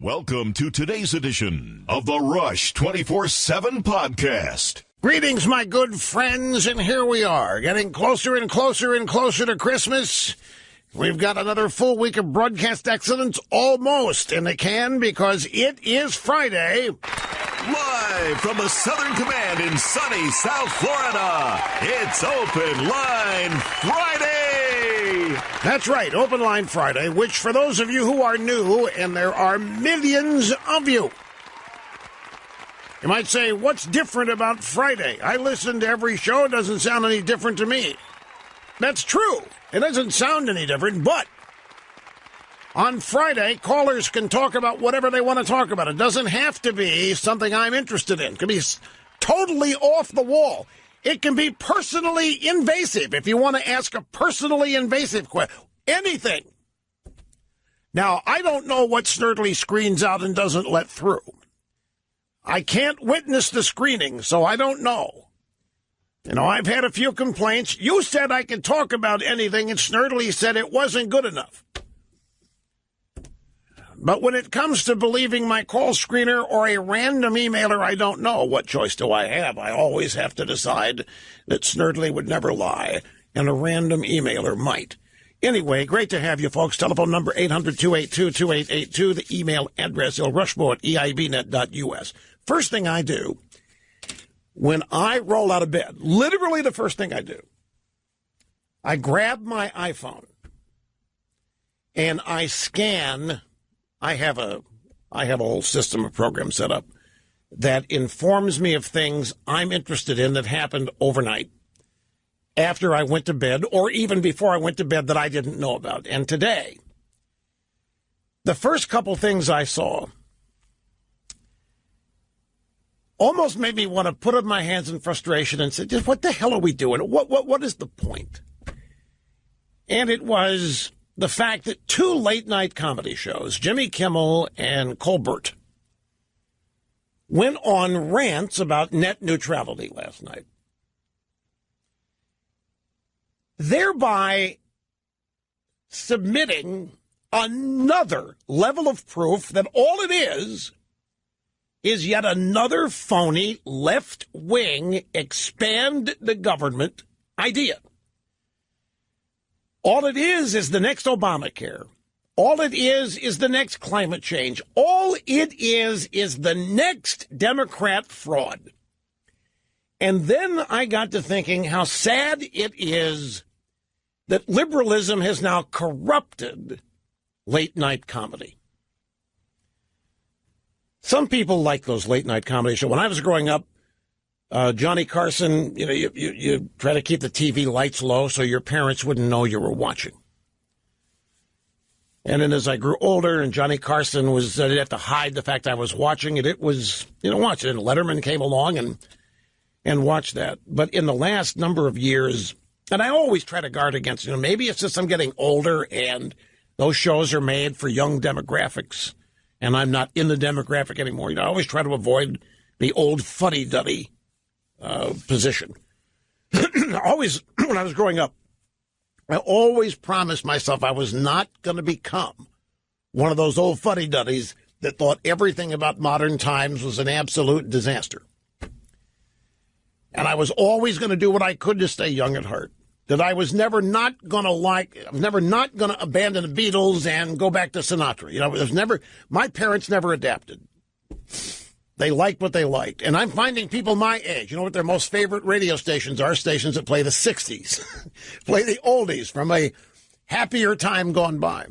Welcome to today's edition of the Rush 24/7 podcast. Greetings, my good friends, and here we are, getting closer and closer and closer to Christmas. We've got another full week of broadcast excellence almost in the can because it is Friday. Live from the Southern Command in sunny South Florida, it's Open Line Friday! That's right, Open Line Friday, which for those of you who are new, and there are millions of you, you might say, what's different about Friday? I listen to every show. It doesn't sound any different to me. That's true. It doesn't sound any different, but on Friday, callers can talk about whatever they want to talk about. It doesn't have to be something I'm interested in. It can be totally off the wall. It can be personally invasive if you want to ask a personally invasive question. Anything. Now, I don't know what Snerdley screens out and doesn't let through. I can't witness the screening, so I don't know. You know, I've had a few complaints. You said I could talk about anything, and Snerdley said it wasn't good enough. But when it comes to believing my call screener or a random emailer, I don't know. What choice do I have? I always have to decide that Snerdley would never lie, and a random emailer might. Anyway, great to have you, folks. Telephone number 800-282-2882. The email address, ilrushmo@eibnet.us. First thing I do when I roll out of bed, literally the first thing I do, I grab my iPhone and I scan. I have a whole system of programs set up that informs me of things I'm interested in that happened overnight, after I went to bed, or even before I went to bed that I didn't know about. And today, the first couple things I saw almost made me want to put up my hands in frustration and say, what the hell are we doing? What is the point? And it was the fact that two late-night comedy shows, Jimmy Kimmel and Colbert, went on rants about net neutrality last night, thereby submitting another level of proof that all it is yet another phony left-wing expand the government idea. All it is the next Obamacare. All it is the next climate change. All it is the next Democrat fraud. And then I got to thinking how sad it is that liberalism has now corrupted late-night comedy. Some people like those late-night comedy shows. When I was growing up, Johnny Carson, you try to keep the TV lights low so your parents wouldn't know you were watching. And then as I grew older and Johnny Carson was, I didn't have to hide the fact I was watching it. It was, watch it. And Letterman came along and watched that. But in the last number of years, and I always try to guard against, maybe it's just I'm getting older and those shows are made for young demographics and I'm not in the demographic anymore. I always try to avoid the old fuddy-duddy position. Always, when I was growing up, I always promised myself I was not going to become one of those old fuddy-duddies that thought everything about modern times was an absolute disaster. And I was always going to do what I could to stay young at heart. That I was never not going to abandon the Beatles and go back to Sinatra. My parents never adapted. They liked what they liked. And I'm finding people my age, what their most favorite radio stations are? Stations that play the 60s, play the oldies from a happier time gone by.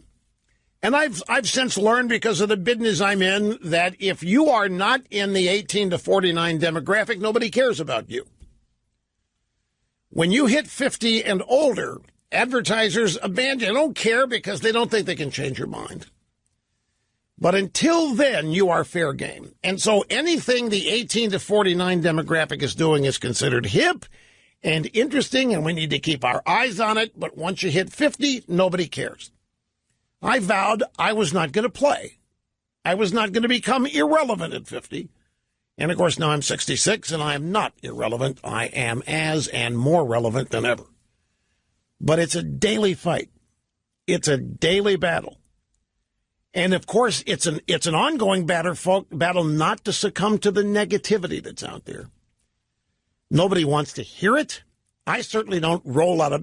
And I've since learned, because of the business I'm in, that if you are not in the 18 to 49 demographic, nobody cares about you. When you hit 50 and older, advertisers abandon you. They don't care because they don't think they can change your mind. But until then, you are fair game. And so anything the 18 to 49 demographic is doing is considered hip and interesting, and we need to keep our eyes on it. But once you hit 50, nobody cares. I vowed I was not going to play. I was not going to become irrelevant at 50. And, of course, now I'm 66, and I am not irrelevant. I am as and more relevant than ever. But it's a daily fight. It's a daily battle. And, of course, it's an ongoing battle not to succumb to the negativity that's out there. Nobody wants to hear it. I certainly don't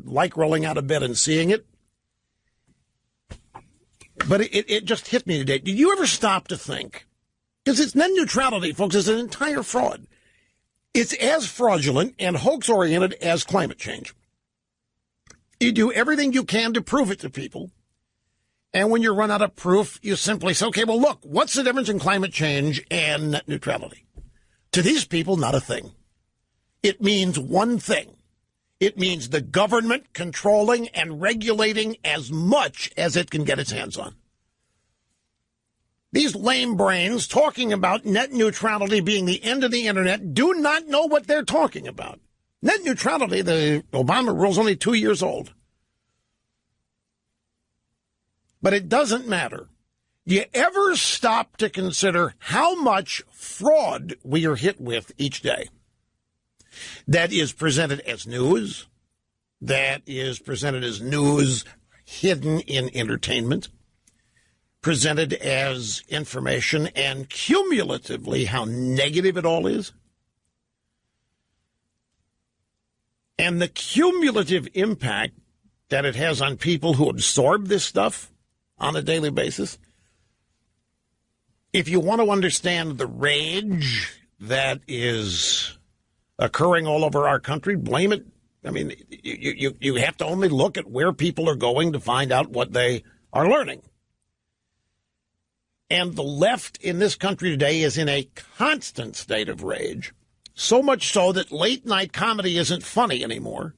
like rolling out of bed and seeing it. But it just hit me today. Did you ever stop to think? Because it's net neutrality, folks, is an entire fraud. It's as fraudulent and hoax-oriented as climate change. You do everything you can to prove it to people. And when you run out of proof, you simply say, okay, well, look, what's the difference in climate change and net neutrality? To these people, not a thing. It means one thing. It means the government controlling and regulating as much as it can get its hands on. These lame brains talking about net neutrality being the end of the internet do not know what they're talking about. Net neutrality, the Obama rule, is only 2 years old. But it doesn't matter. Do you ever stop to consider how much fraud we are hit with each day? That is presented as news. That is presented as news hidden in entertainment. Presented as information, and cumulatively how negative it all is. And the cumulative impact that it has on people who absorb this stuff on a daily basis. If you want to understand the rage that is occurring all over our country, blame it. I mean, you have to only look at where people are going to find out what they are learning. And the left in this country today is in a constant state of rage, so much so that late-night comedy isn't funny anymore.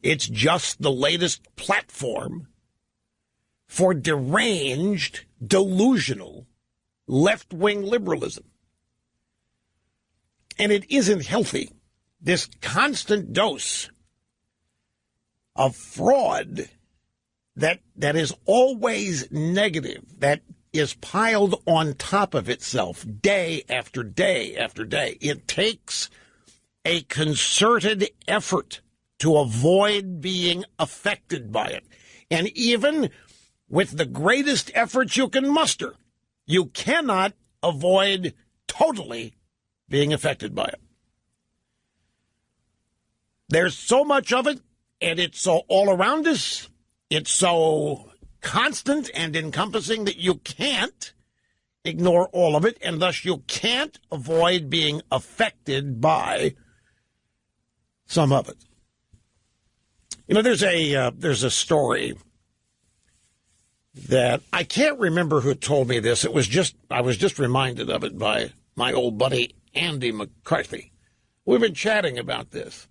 It's just the latest platform for deranged, delusional, left-wing liberalism. And it isn't healthy. This constant dose of fraud that is always negative, that is piled on top of itself day after day after day. It takes a concerted effort to avoid being affected by it. And even with the greatest efforts you can muster, you cannot avoid totally being affected by it. There's so much of it, and it's so all around us. It's so constant and encompassing that you can't ignore all of it, and thus you can't avoid being affected by some of it. You know, there's a story that I can't remember who told me this. I was just reminded of it by my old buddy Andy McCarthy. We've been chatting about this.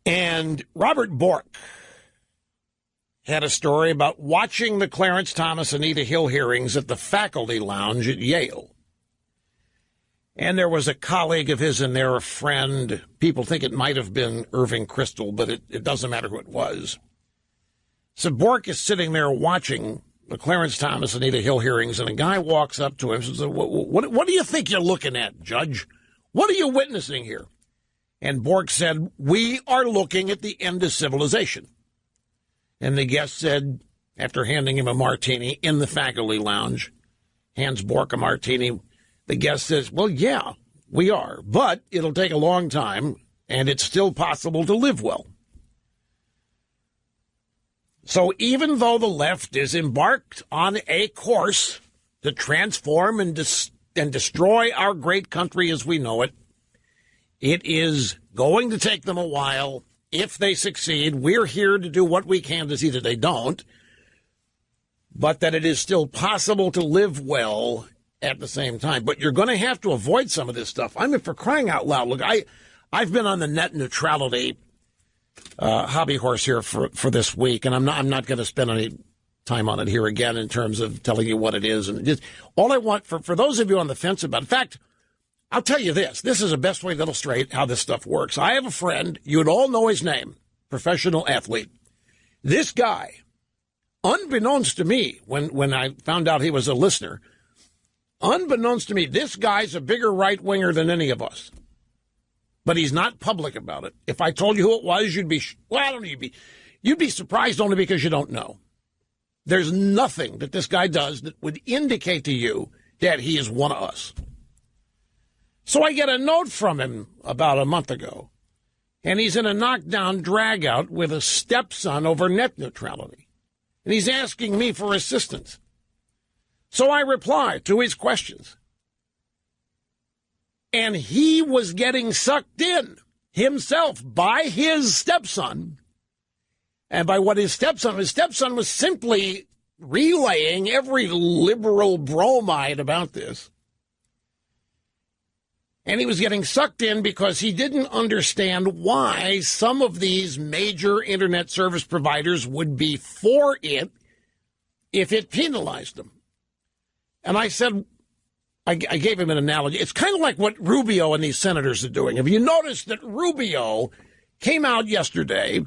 And Robert Bork had a story about watching the Clarence Thomas Anita Hill hearings at the faculty lounge at Yale. And there was a colleague of his in there, a friend. People think it might have been Irving Kristol, but it doesn't matter who it was. So Bork is sitting there watching the Clarence Thomas Anita Hill hearings, and a guy walks up to him and says, what do you think you're looking at, Judge? What are you witnessing here? And Bork said, we are looking at the end of civilization. And the guest said, after handing him a martini in the faculty lounge, hands Bork a martini, the guest says, well, yeah, we are, but it'll take a long time, and it's still possible to live well. So even though the left is embarked on a course to transform and destroy our great country as we know it, it is going to take them a while. If they succeed, we're here to do what we can to see that they don't, but that it is still possible to live well at the same time. But you're going to have to avoid some of this stuff. I mean, for crying out loud, look, I've been on the net neutrality hobby horse here for this week, and I'm not going to spend any time on it here again in terms of telling you what it is. And just all I want for those of you on the fence about it, in fact, I'll tell you this. This is the best way to illustrate how this stuff works. I have a friend, you would all know his name, professional athlete. This guy, unbeknownst to me, when I found out he was a listener, unbeknownst to me, this guy's a bigger right-winger than any of us. But he's not public about it. If I told you who it was, you'd be surprised only because you don't know. There's nothing that this guy does that would indicate to you that he is one of us. So I get a note from him about a month ago, and he's in a knockdown drag-out with a stepson over net neutrality. And he's asking me for assistance. So I reply to his questions. And he was getting sucked in himself by his stepson. And by what his stepson was simply relaying every liberal bromide about this. And he was getting sucked in because he didn't understand why some of these major internet service providers would be for it if it penalized them. And I said, I gave him an analogy. It's kind of like what Rubio and these senators are doing. Have you noticed that Rubio came out yesterday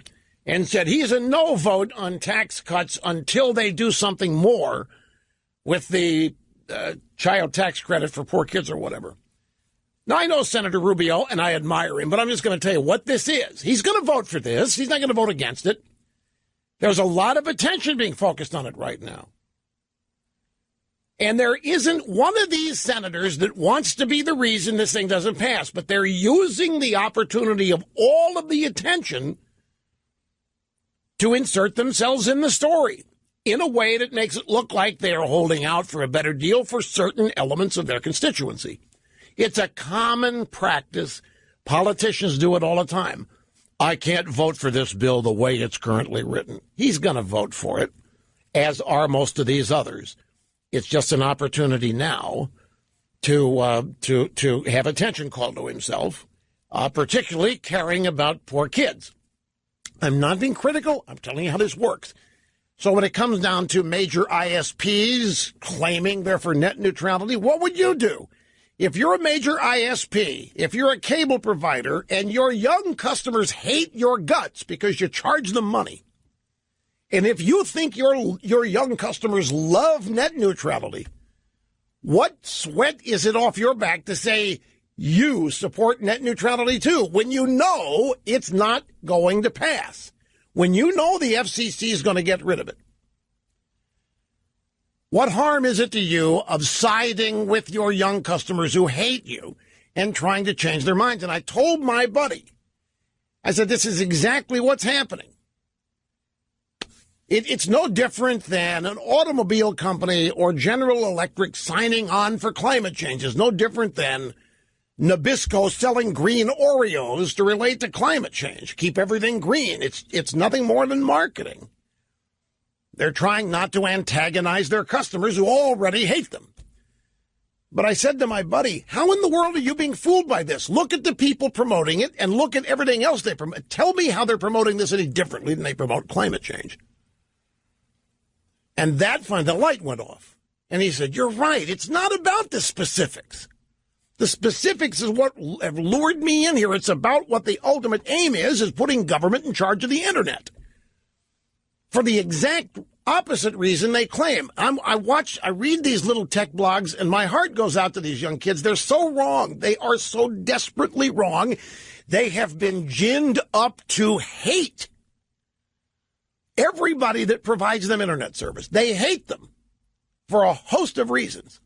and said he's a no vote on tax cuts until they do something more with the child tax credit for poor kids or whatever? Now, I know Senator Rubio, and I admire him, but I'm just going to tell you what this is. He's going to vote for this. He's not going to vote against it. There's a lot of attention being focused on it right now. And there isn't one of these senators that wants to be the reason this thing doesn't pass, but they're using the opportunity of all of the attention to insert themselves in the story in a way that makes it look like they are holding out for a better deal for certain elements of their constituency. It's a common practice. Politicians do it all the time. I can't vote for this bill the way it's currently written. He's going to vote for it, as are most of these others. It's just an opportunity now to have attention called to himself, particularly caring about poor kids. I'm not being critical. I'm telling you how this works. So when it comes down to major ISPs claiming they're for net neutrality, what would you do? If you're a major ISP, if you're a cable provider, and your young customers hate your guts because you charge them money, and if you think your young customers love net neutrality, what sweat is it off your back to say you support net neutrality too when you know it's not going to pass, when you know the FCC is going to get rid of it? What harm is it to you of siding with your young customers who hate you and trying to change their minds? And I told my buddy, I said, this is exactly what's happening. It's no different than an automobile company or General Electric signing on for climate change. It's no different than Nabisco selling green Oreos to relate to climate change. Keep everything green. It's nothing more than marketing. They're trying not to antagonize their customers who already hate them. But I said to my buddy, how in the world are you being fooled by this? Look at the people promoting it and look at everything else they promote. Tell me how they're promoting this any differently than they promote climate change. And the light went off. And he said, you're right. It's not about the specifics. The specifics is what have lured me in here. It's about what the ultimate aim is putting government in charge of the internet. For the exact opposite reason they claim. I read these little tech blogs, and my heart goes out to these young kids. They're so wrong. They are so desperately wrong. They have been ginned up to hate everybody that provides them internet service. They hate them for a host of reasons.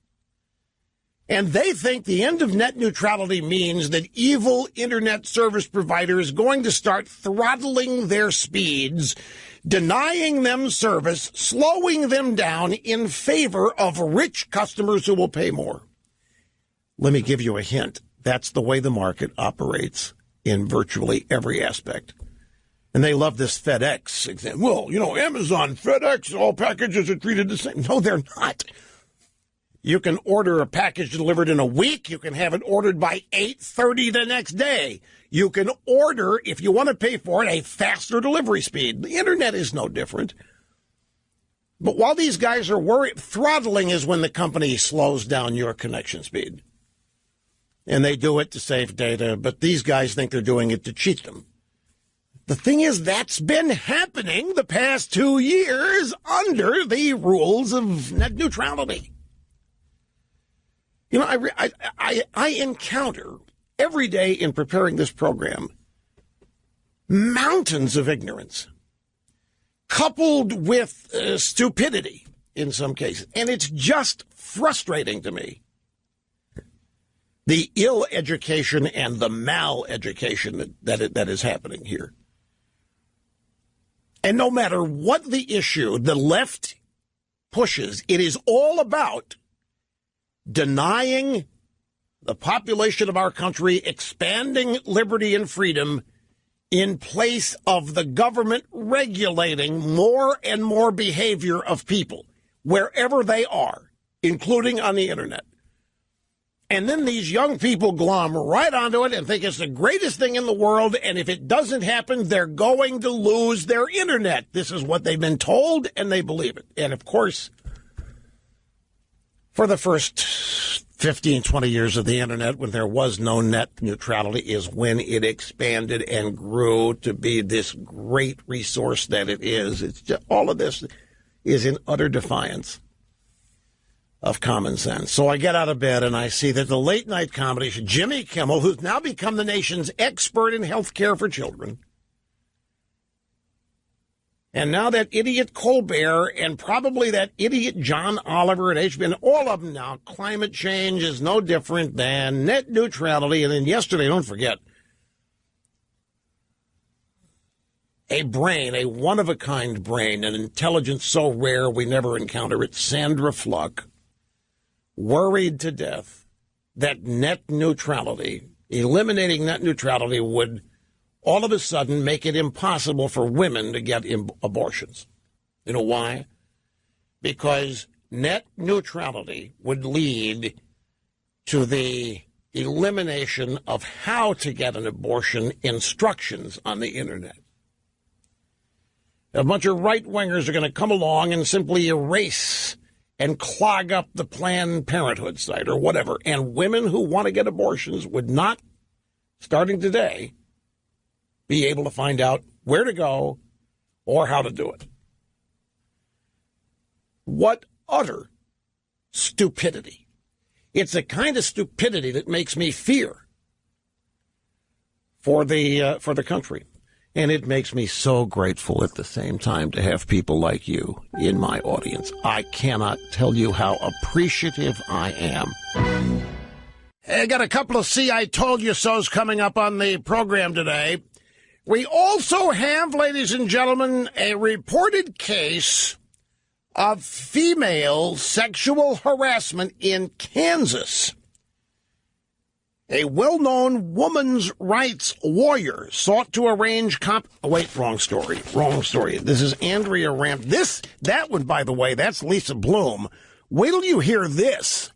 And they think the end of net neutrality means that evil internet service provider is going to start throttling their speeds, denying them service, slowing them down in favor of rich customers who will pay more. Let me give you a hint. That's the way the market operates in virtually every aspect. And they love this FedEx example. Well, Amazon, FedEx, all packages are treated the same. No, they're not. You can order a package delivered in a week. You can have it ordered by 8:30 the next day. You can order, if you want to pay for it, a faster delivery speed. The internet is no different. But while these guys are worried, throttling is when the company slows down your connection speed. And they do it to save data, but these guys think they're doing it to cheat them. The thing is, that's been happening the past 2 years under the rules of net neutrality. I encounter every day in preparing this program mountains of ignorance. coupled with stupidity in some cases. And it's just frustrating to me. The ill education and the mal-education that is happening here. And no matter what the issue the left pushes, it is all about denying the population of our country, expanding liberty and freedom in place of the government regulating more and more behavior of people, wherever they are, including on the internet. And then these young people glom right onto it and think it's the greatest thing in the world, and if it doesn't happen, they're going to lose their internet. This is what they've been told, and they believe it. And, of course, for the first 15, 20 years of the internet, when there was no net neutrality, is when it expanded and grew to be this great resource that it is. It's just, all of this is in utter defiance of common sense. So I get out of bed and I see that the late night comedy show, Jimmy Kimmel, who's now become the nation's expert in health care for children, and now that idiot Colbert and probably that idiot John Oliver at HBO, all of them now, climate change is no different than net neutrality. And then yesterday, don't forget, a brain, a one-of-a-kind brain, an intelligence so rare we never encounter it, Sandra Fluck, worried to death that net neutrality, eliminating net neutrality, would all of a sudden make it impossible for women to get abortions. You know why? Because net neutrality would lead to the elimination of how to get an abortion instructions on the internet. A bunch of right-wingers are going to come along and simply erase and clog up the Planned Parenthood site or whatever. And women who want to get abortions would not, starting today, be able to find out where to go or how to do it. What utter stupidity. It's the kind of stupidity that makes me fear for the country. And it makes me so grateful at the same time to have people like you in my audience. I cannot tell you how appreciative I am. I got a couple of See I Told You So's coming up on the program today. We also have, ladies and gentlemen, a reported case of female sexual harassment in Kansas. A well-known women's rights warrior sought to arrange wrong story. This is Andrea Ram. That one, by the way, that's Lisa Bloom. Wait till you hear this.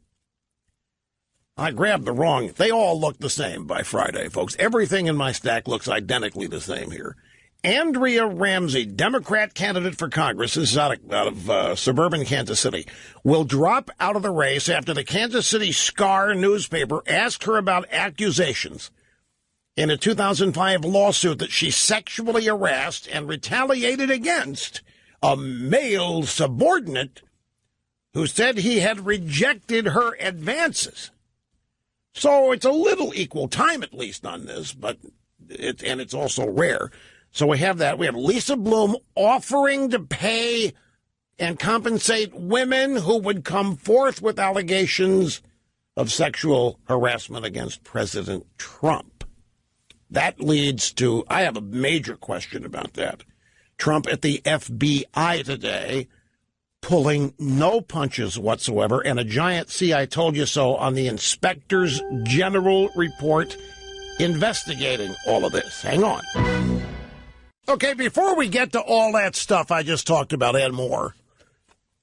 I grabbed the wrong. They all look the same by Friday, folks. Everything in my stack looks identically the same here. Andrea Ramsey, Democrat candidate for Congress, this is out of suburban Kansas City, will drop out of the race after the Kansas City Star newspaper asked her about accusations in a 2005 lawsuit that she sexually harassed and retaliated against a male subordinate who said he had rejected her advances. So it's a little equal time, at least, on this, but it's also rare. So we have that. We have Lisa Bloom offering to pay and compensate women who would come forth with allegations of sexual harassment against President Trump. That leads to, I have a major question about that. Trump at the FBI today pulling no punches whatsoever, and a giant See I Told You So on the Inspector's General report investigating all of this. Hang on. Okay, before we get to all that stuff I just talked about and more,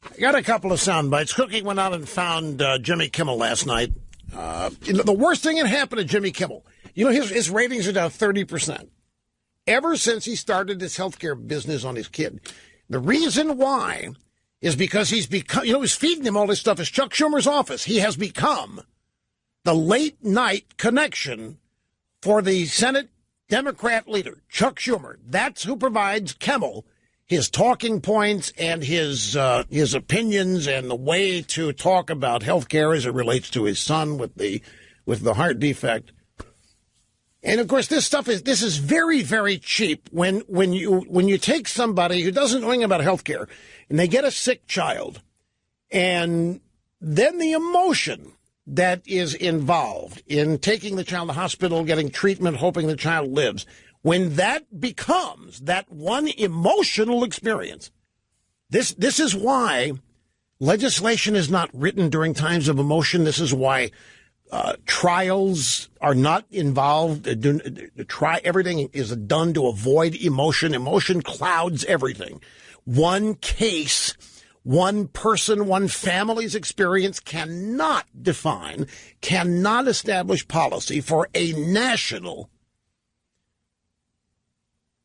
I got a couple of sound bites. Cookie went out and found Jimmy Kimmel last night. The worst thing that happened to Jimmy Kimmel, his ratings are down 30%. Ever since he started this healthcare business on his kid. The reason why is because he's become, who's feeding him all this stuff is Chuck Schumer's office. He has become the late night connection for the Senate Democrat leader, Chuck Schumer. That's who provides Kimmel his talking points and his opinions and the way to talk about health care as it relates to his son with the heart defect. And of course, this is very, very cheap when you take somebody who doesn't know anything about healthcare and they get a sick child, and then the emotion that is involved in taking the child to the hospital, getting treatment, hoping the child lives, when that becomes that one emotional experience, this is why legislation is not written during times of emotion. This is why trials are not involved. Everything is done to avoid emotion. Emotion clouds everything. One case, one person, one family's experience cannot establish policy for a national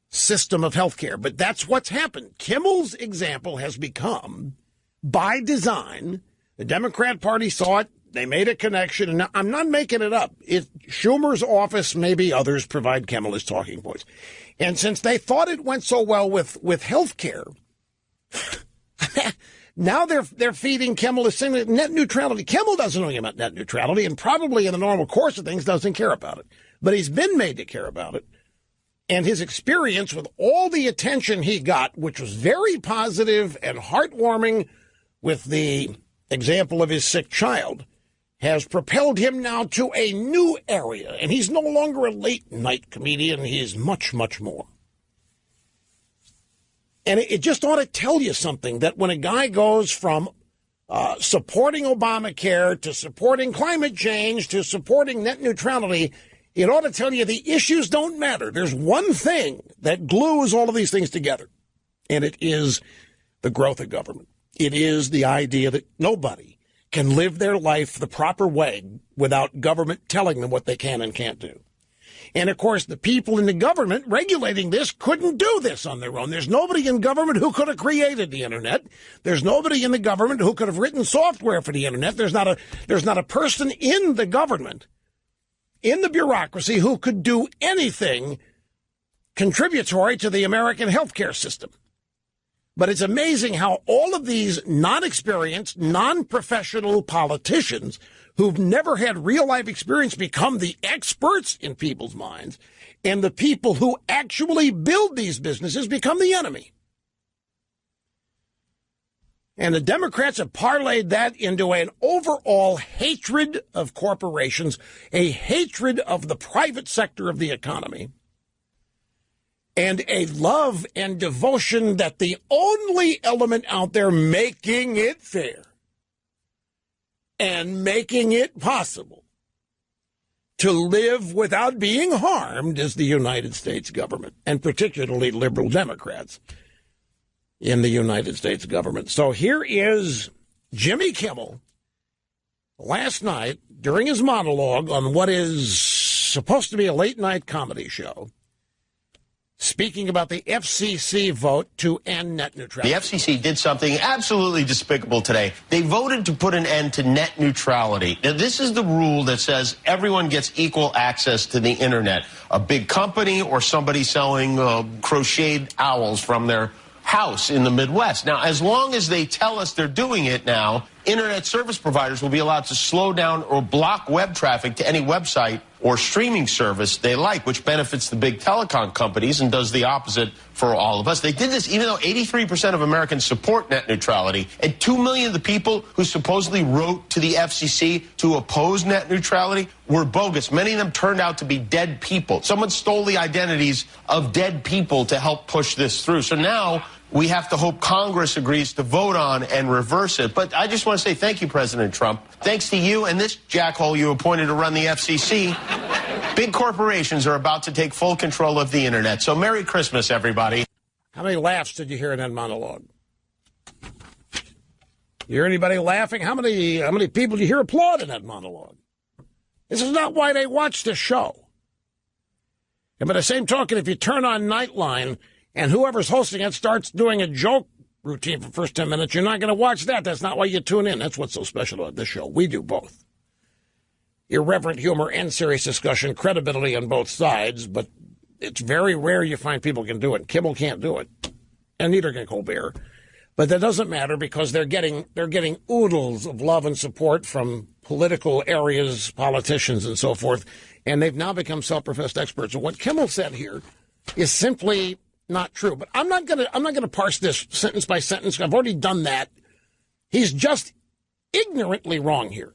system of health care. But that's what's happened. Kimmel's example has become, by design, the Democrat Party saw it, they made a connection, and I'm not making it up. Schumer's office, maybe others, provide Kimmel as talking points. And since they thought it went so well with health care, now they're feeding Kimmel a single net neutrality. Kimmel doesn't know anything about net neutrality, and probably in the normal course of things doesn't care about it. But he's been made to care about it. And his experience with all the attention he got, which was very positive and heartwarming with the example of his sick child, has propelled him now to a new area. And he's no longer a late-night comedian. He is much, much more. And it just ought to tell you something, that when a guy goes from supporting Obamacare to supporting climate change to supporting net neutrality, it ought to tell you the issues don't matter. There's one thing that glues all of these things together, and it is the growth of government. It is the idea that nobody can live their life the proper way without government telling them what they can and can't do. And, of course, the people in the government regulating this couldn't do this on their own. There's nobody in government who could have created the Internet. There's nobody in the government who could have written software for the Internet. There's not a person in the government, in the bureaucracy, who could do anything contributory to the American healthcare system. But it's amazing how all of these non-experienced, non-professional politicians who've never had real-life experience become the experts in people's minds, and the people who actually build these businesses become the enemy. And the Democrats have parlayed that into an overall hatred of corporations, a hatred of the private sector of the economy, and a love and devotion that the only element out there making it fair and making it possible to live without being harmed is the United States government, and particularly liberal Democrats in the United States government. So here is Jimmy Kimmel last night during his monologue on what is supposed to be a late-night comedy show, speaking about the FCC vote to end net neutrality. The FCC did something absolutely despicable today. They voted to put an end to net neutrality. Now, this is the rule that says everyone gets equal access to the Internet. A big company or somebody selling crocheted owls from their house in the Midwest. Now, as long as they tell us they're doing it now, Internet service providers will be allowed to slow down or block web traffic to any website or streaming service they like, which benefits the big telecom companies and does the opposite for all of us. They did this even though 83% of Americans support net neutrality, and 2 million of the people who supposedly wrote to the FCC to oppose net neutrality were bogus. Many of them turned out to be dead people. Someone stole the identities of dead people to help push this through. So now we have to hope Congress agrees to vote on and reverse it. But I just want to say thank you, President Trump. Thanks to you and this jackhole you appointed to run the FCC, big corporations are about to take full control of the Internet. So Merry Christmas, everybody. How many laughs did you hear in that monologue? You hear anybody laughing? How many people did you hear applaud in that monologue? This is not why they watch the show. And by the same token, if you turn on Nightline and whoever's hosting it starts doing a joke routine for the first 10 minutes, you're not going to watch that. That's not why you tune in. That's what's so special about this show. We do both. Irreverent humor and serious discussion, credibility on both sides, but it's very rare you find people can do it. Kimmel can't do it, and neither can Colbert. But that doesn't matter because they're getting oodles of love and support from political areas, politicians, and so forth. and they've now become self-professed experts. So what Kimmel said here is simply not true. But I'm not gonna parse this sentence by sentence. I've already done that. He's just ignorantly wrong here.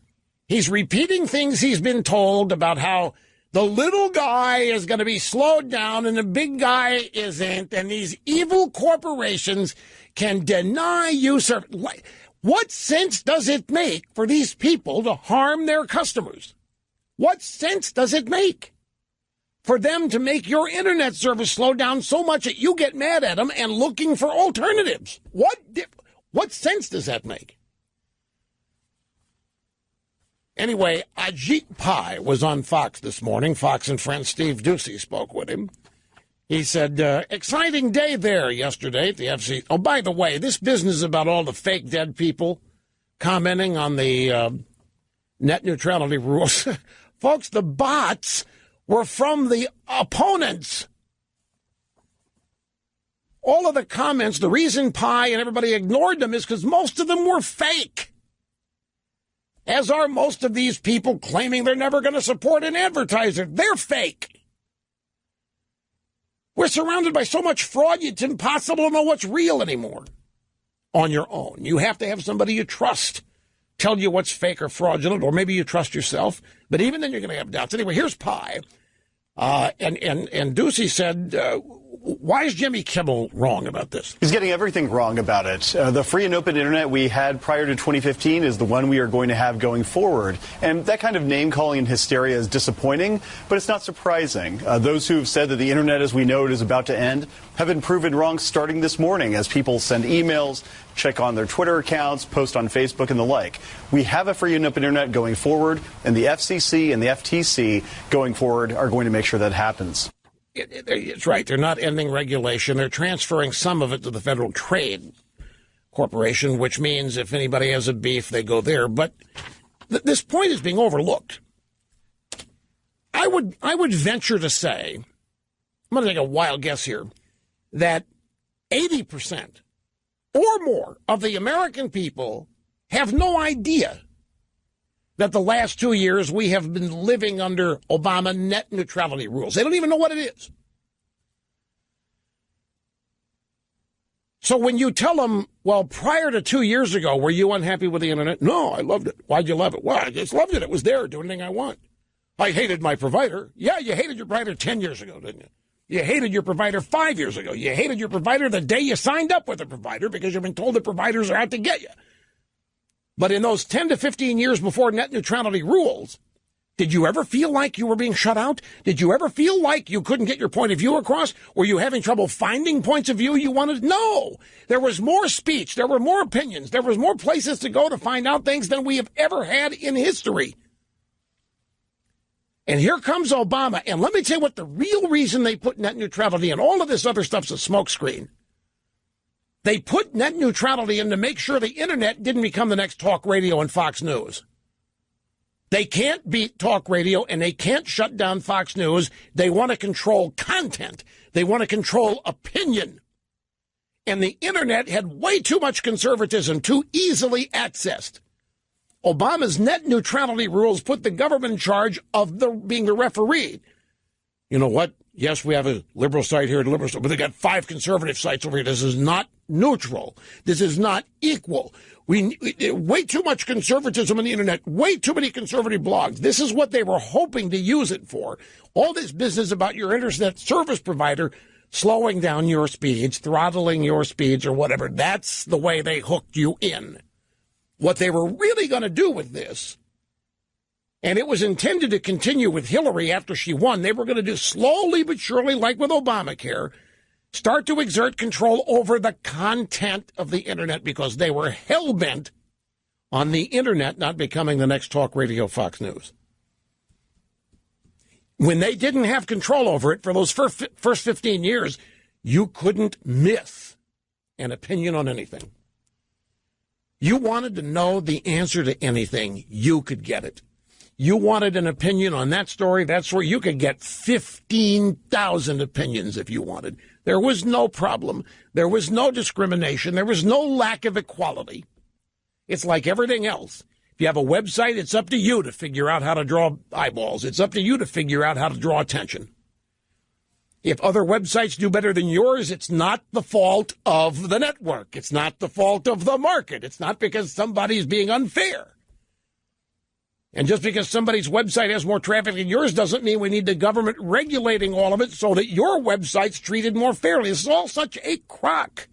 He's repeating things he's been told about how the little guy is going to be slowed down and the big guy isn't, and these evil corporations can deny you service. What sense does it make for these people to harm their customers? What sense does it make for them to make your internet service slow down so much that you get mad at them and looking for alternatives? What sense does that make? Anyway, Ajit Pai was on Fox this morning. Fox and friend Steve Doocy spoke with him. He said, exciting day there yesterday at the FCC. Oh, by the way, this business about all the fake dead people commenting on the net neutrality rules. Folks, the bots were from the opponents. All of the comments, the reason Pai and everybody ignored them is because most of them were fake. As are most of these people claiming they're never going to support an advertiser. They're fake. We're surrounded by so much fraud, it's impossible to know what's real anymore on your own. You have to have somebody you trust tell you what's fake or fraudulent, or maybe you trust yourself. But even then, you're going to have doubts. Anyway, here's Pai. And Doocy said, why is Jimmy Kimmel wrong about this? He's getting everything wrong about it. The free and open internet we had prior to 2015 is the one we are going to have going forward. And that kind of name-calling and hysteria is disappointing, but it's not surprising. Those who have said that the internet as we know it is about to end have been proven wrong starting this morning as people send emails, check on their Twitter accounts, post on Facebook and the like. We have a free and open internet going forward, and the FCC and the FTC going forward are going to make sure that happens. It's right. They're not ending regulation. They're transferring some of it to the Federal Trade Corporation, which means if anybody has a beef, they go there. But this point is being overlooked. I would venture to say, I'm going to take a wild guess here, that 80% or more of the American people have no idea that the last 2 years we have been living under Obama net neutrality rules. They don't even know what it is. So when you tell them, well, prior to 2 years ago, were you unhappy with the internet? No, I loved it. Why'd you love it? Well, I just loved it. It was there. Do anything I want. I hated my provider. Yeah, you hated your provider 10 years ago, didn't you? You hated your provider 5 years ago. You hated your provider the day you signed up with the provider because you've been told the providers are out to get you. But in those 10 to 15 years before net neutrality rules, did you ever feel like you were being shut out? Did you ever feel like you couldn't get your point of view across? Were you having trouble finding points of view you wanted? No. There was more speech. There were more opinions. There was more places to go to find out things than we have ever had in history. And here comes Obama. And let me tell you what the real reason they put net neutrality and all of this other stuff's a smokescreen. They put net neutrality in to make sure the internet didn't become the next talk radio and Fox News. They can't beat talk radio and they can't shut down Fox News. They want to control content. They want to control opinion. And the internet had way too much conservatism, too easily accessed. Obama's net neutrality rules put the government in charge of being the referee. You know what? Yes, we have a liberal site here, but they got 5 conservative sites over here. This is not neutral. This is not equal. Way too much conservatism on the internet, way too many conservative blogs. This is what they were hoping to use it for. All this business about your internet service provider slowing down your speeds, throttling your speeds or whatever. That's the way they hooked you in. What they were really going to do with this, and it was intended to continue with Hillary after she won, they were going to do slowly but surely, like with Obamacare, start to exert control over the content of the internet because they were hell-bent on the internet not becoming the next talk radio Fox News. When they didn't have control over it for those first 15 years, you couldn't miss an opinion on anything. You wanted to know the answer to anything, you could get it. You wanted an opinion on that story, you could get 15,000 opinions if you wanted. There was no problem. There was no discrimination. There was no lack of equality. It's like everything else. If you have a website, it's up to you to figure out how to draw eyeballs. It's up to you to figure out how to draw attention. If other websites do better than yours, it's not the fault of the network. It's not the fault of the market. It's not because somebody's being unfair. And just because somebody's website has more traffic than yours doesn't mean we need the government regulating all of it so that your website's treated more fairly. This is all such a crock.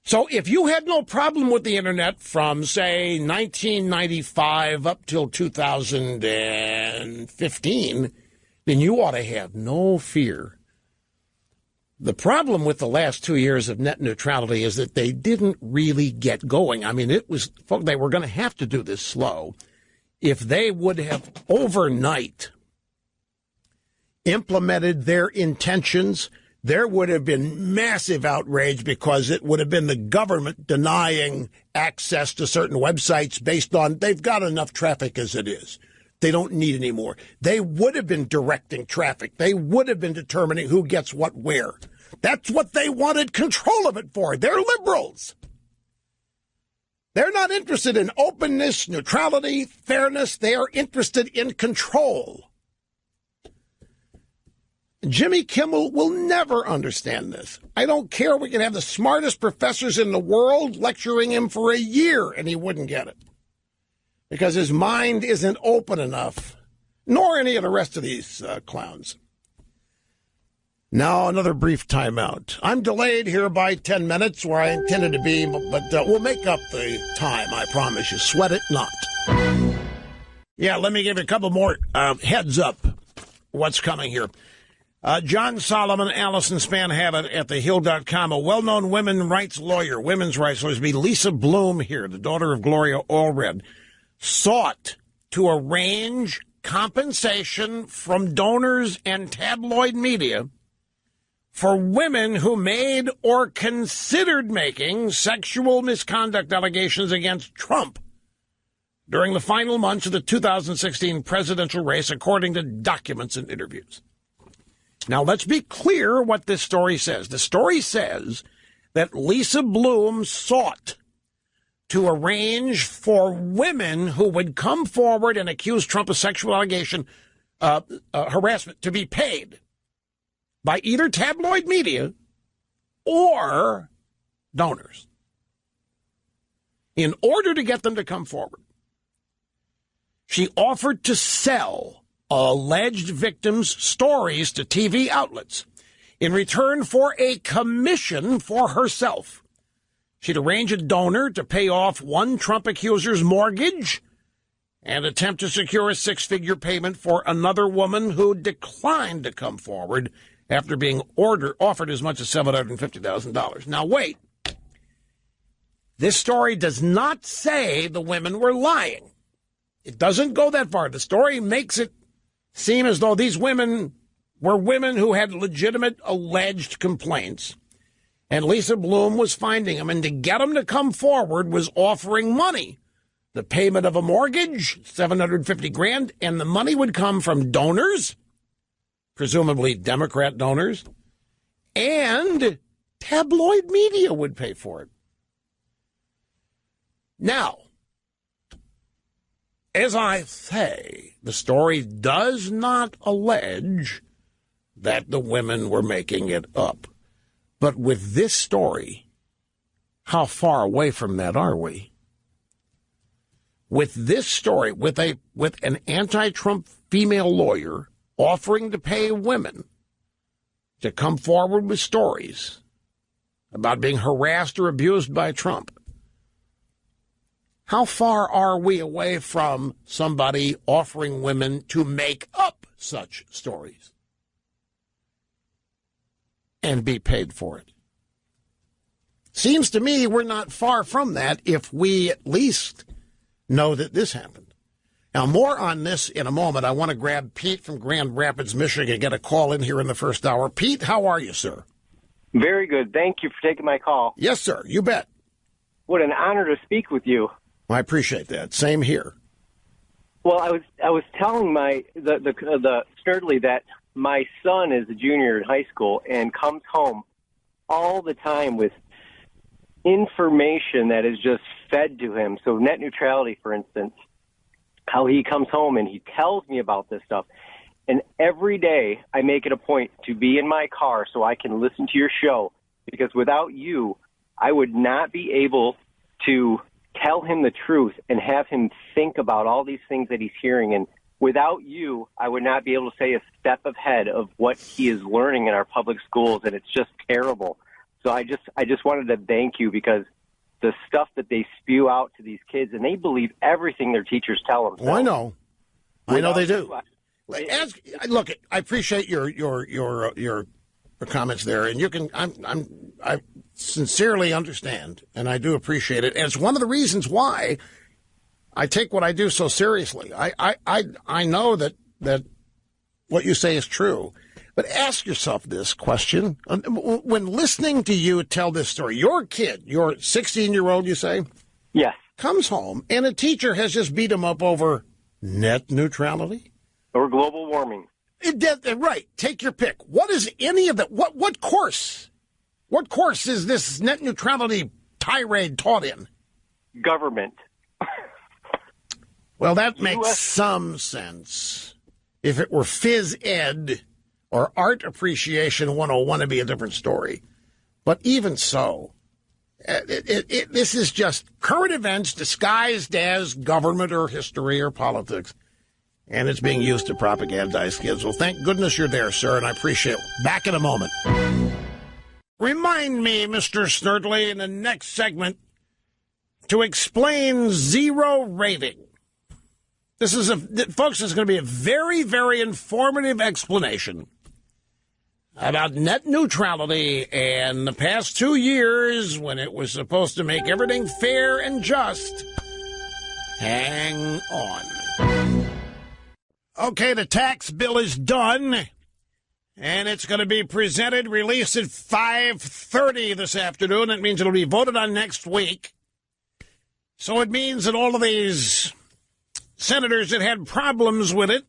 So if you had no problem with the internet from, say, 1995 up till 2015, then you ought to have no fear. The problem with the last 2 years of net neutrality is that they didn't really get going. I mean, they were going to have to do this slow. If they would have overnight implemented their intentions, there would have been massive outrage because it would have been the government denying access to certain websites based on they've got enough traffic as it is. They don't need any more. They would have been directing traffic. They would have been determining who gets what where. That's what they wanted control of it for. They're liberals. They're not interested in openness, neutrality, fairness. They are interested in control. Jimmy Kimmel will never understand this. I don't care. We can have the smartest professors in the world lecturing him for a year, and he wouldn't get it. Because his mind isn't open enough, nor any of the rest of these clowns. Now, another brief timeout. I'm delayed here by 10 minutes where I intended to be, but we'll make up the time, I promise you. Sweat it not. Yeah, let me give you a couple more heads up what's coming here. John Solomon, Allison Spanhabit at thehill.com, a well-known women's rights lawyer, be Lisa Bloom here, the daughter of Gloria Allred, sought to arrange compensation from donors and tabloid media for women who made or considered making sexual misconduct allegations against Trump during the final months of the 2016 presidential race, according to documents and interviews. Now, let's be clear what this story says. The story says that Lisa Bloom sought to arrange for women who would come forward and accuse Trump of sexual allegation, harassment, to be paid by either tabloid media or donors in order to get them to come forward. She offered to sell alleged victims' stories to TV outlets in return for a commission for herself. She'd arrange a donor to pay off one Trump accuser's mortgage and attempt to secure a six-figure payment for another woman who declined to come forward after being offered as much as $750,000. Now, wait. This story does not say the women were lying. It doesn't go that far. The story makes it seem as though these women were women who had legitimate alleged complaints, and Lisa Bloom was finding them, and to get them to come forward was offering money, the payment of a mortgage, $750,000, and the money would come from donors, presumably Democrat donors, and tabloid media would pay for it. Now, as I say, the story does not allege that the women were making it up. But with this story, how far away from that are we? With this story, with an anti-Trump female lawyer offering to pay women to come forward with stories about being harassed or abused by Trump, how far are we away from somebody offering women to make up such stories and be paid for it? Seems to me we're not far from that if we at least know that this happened. Now, more on this in a moment. I want to grab Pete from Grand Rapids, Michigan, get a call in here in the first hour. Pete, how are you, sir? Very good. Thank you for taking my call. Yes, sir. You bet. What an honor to speak with you. I appreciate that. Same here. Well, I was telling the Sturdley that my son is a junior in high school and comes home all the time with information that is just fed to him. So net neutrality, for instance, how he comes home and he tells me about this stuff. And every day I make it a point to be in my car so I can listen to your show, because without you, I would not be able to tell him the truth and have him think about all these things that he's hearing. And without you, I would not be able to stay a step ahead of what he is learning in our public schools, and it's just terrible. So I just wanted to thank you, because the stuff that they spew out to these kids, and they believe everything their teachers tell them. Oh, I know. I know they do. Look, I appreciate your comments there, and you can. I sincerely understand, and I do appreciate it. And it's one of the reasons why I take what I do so seriously. I know that what you say is true, but ask yourself this question when listening to you tell this story. Your kid, your 16-year-old, you say, yes, comes home and a teacher has just beat him up over net neutrality or global warming. Right. Take your pick. What is any of that? What course? What course is this net neutrality tirade taught in? Government. Well, that makes some sense. If it were phys ed or art appreciation 101, it'd be a different story. But even so, this is just current events disguised as government or history or politics. And it's being used to propagandize kids. Well, thank goodness you're there, sir, and I appreciate it. Back in a moment. Remind me, Mr. Snerdley, in the next segment to explain zero rating. This is folks, this is going to be a very, very informative explanation about net neutrality and the past 2 years when it was supposed to make everything fair and just. Hang on. Okay, the tax bill is done, and it's going to be presented, released at 5:30 this afternoon. That means it'll be voted on next week. So it means that all of these senators that had problems with it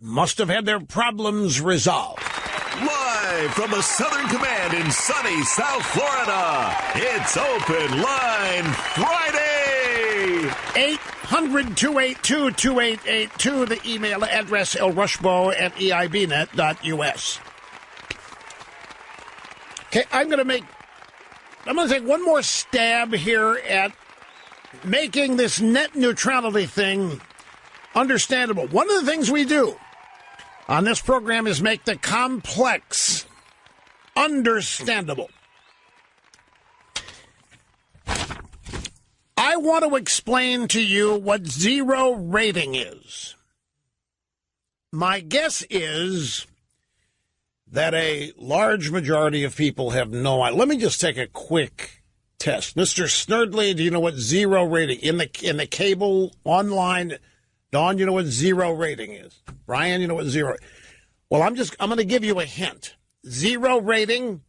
must have had their problems resolved. Live from the Southern Command in sunny South Florida, it's Open Line Friday. 800-282-2882, the email address lrushbo@eibnet.us. Okay, I'm going to take one more stab here at making this net neutrality thing understandable. One of the things we do on this program is make the complex understandable. I want to explain to you what zero rating is. My guess is that a large majority of people have no idea. Let me just take a quick test. Mr. Snerdley, do you know what zero rating in the cable online? Dawn, you know what zero rating is? Brian, you know what zero? Well, I'm going to give you a hint. Zero rating,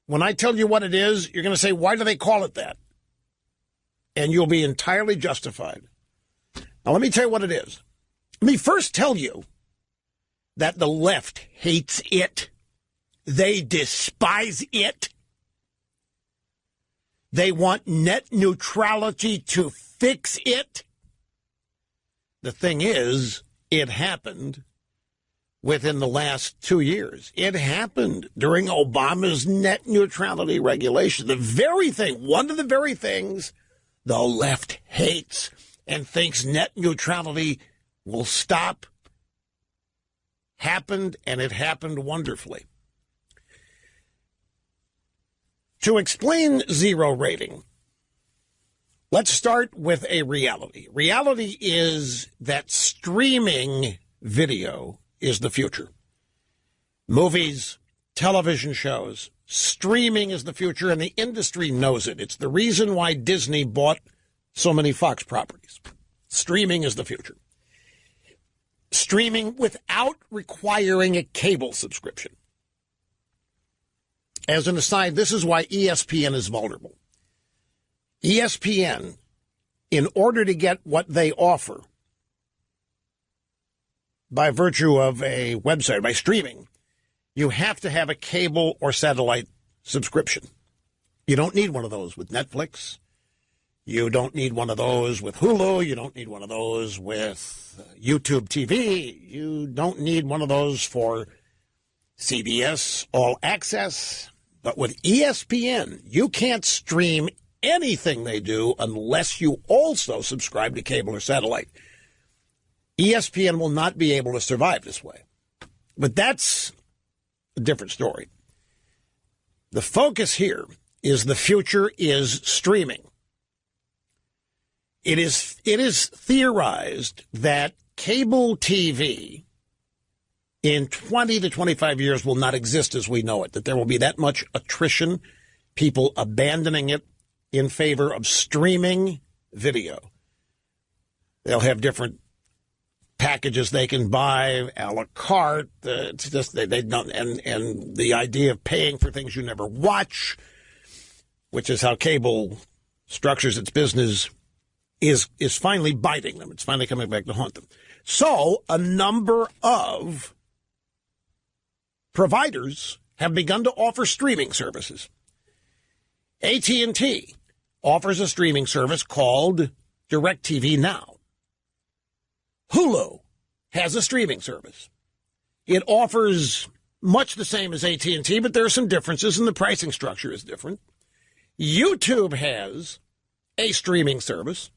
when I tell you what it is, you're going to say, why do they call it that? And you'll be entirely justified. Now, let me tell you what it is. Let me first tell you that the left hates it. They despise it. They want net neutrality to fix it. The thing is, it happened within the last 2 years. It happened during Obama's net neutrality regulation. The very thing, one of the very things the left hates and thinks net neutrality will stop, happened, and it happened wonderfully. To explain zero rating, let's start with a reality. Reality is that streaming video is the future. Movies, television shows, streaming is the future, and the industry knows it. It's the reason why Disney bought so many Fox properties. Streaming is the future. Streaming without requiring a cable subscription. As an aside, this is why ESPN is vulnerable. ESPN, in order to get what they offer by virtue of a website, by streaming, you have to have a cable or satellite subscription. You don't need one of those with Netflix. You don't need one of those with Hulu. You don't need one of those with YouTube TV. You don't need one of those for CBS All Access. But with ESPN, you can't stream anything they do unless you also subscribe to cable or satellite. ESPN will not be able to survive this way. But that's a different story. The focus here is the future is streaming. It is theorized that cable TV in 20 to 25 years will not exist as we know it, that there will be that much attrition, people abandoning it in favor of streaming video. They'll have different packages they can buy, a la carte. It's just they don't, and the idea of paying for things you never watch, which is how cable structures its business, is finally biting them. It's finally coming back to haunt them. So a number of providers have begun to offer streaming services. AT&T offers a streaming service called DirecTV Now. Hulu has a streaming service. It offers much the same as AT&T, but there are some differences, and the pricing structure is different. YouTube has a streaming service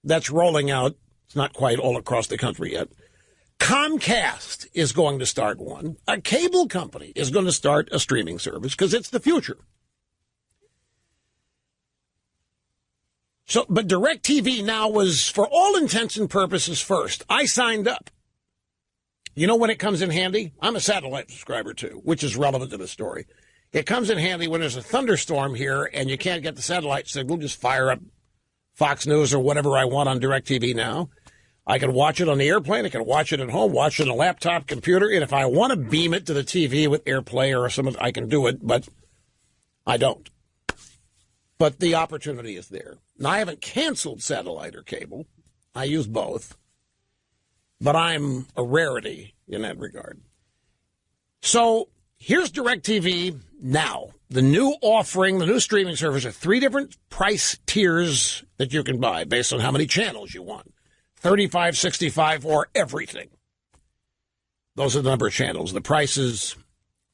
that's rolling out. It's not quite all across the country yet. Comcast is going to start one. A cable company is going to start a streaming service because it's the future. So, but DirecTV Now was, for all intents and purposes, first. I signed up. You know when it comes in handy? I'm a satellite subscriber, too, which is relevant to the story. It comes in handy when there's a thunderstorm here and you can't get the satellite signal. Just fire up Fox News or whatever I want on DirecTV Now. I can watch it on the airplane. I can watch it at home, watch it on a laptop, computer. And if I want to beam it to the TV with AirPlay or something, I can do it, but I don't. But the opportunity is there. Now, I haven't canceled satellite or cable. I use both. But I'm a rarity in that regard. So here's DirecTV Now. The new offering, the new streaming service, are 3 different price tiers that you can buy based on how many channels you want. 35, 65, or everything. Those are the number of channels. The prices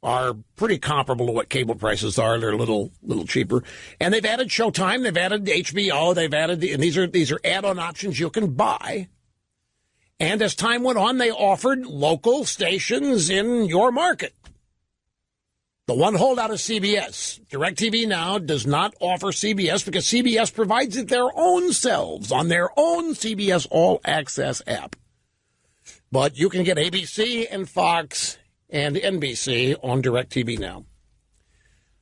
are pretty comparable to what cable prices are. They're a little cheaper. And they've added Showtime, they've added HBO, they've added, and these are add-on options you can buy. And as time went on, they offered local stations in your market. The one holdout is CBS. DirecTV Now does not offer CBS because CBS provides it their own selves on their own CBS All Access app. But you can get ABC and Fox and NBC on DirecTV Now.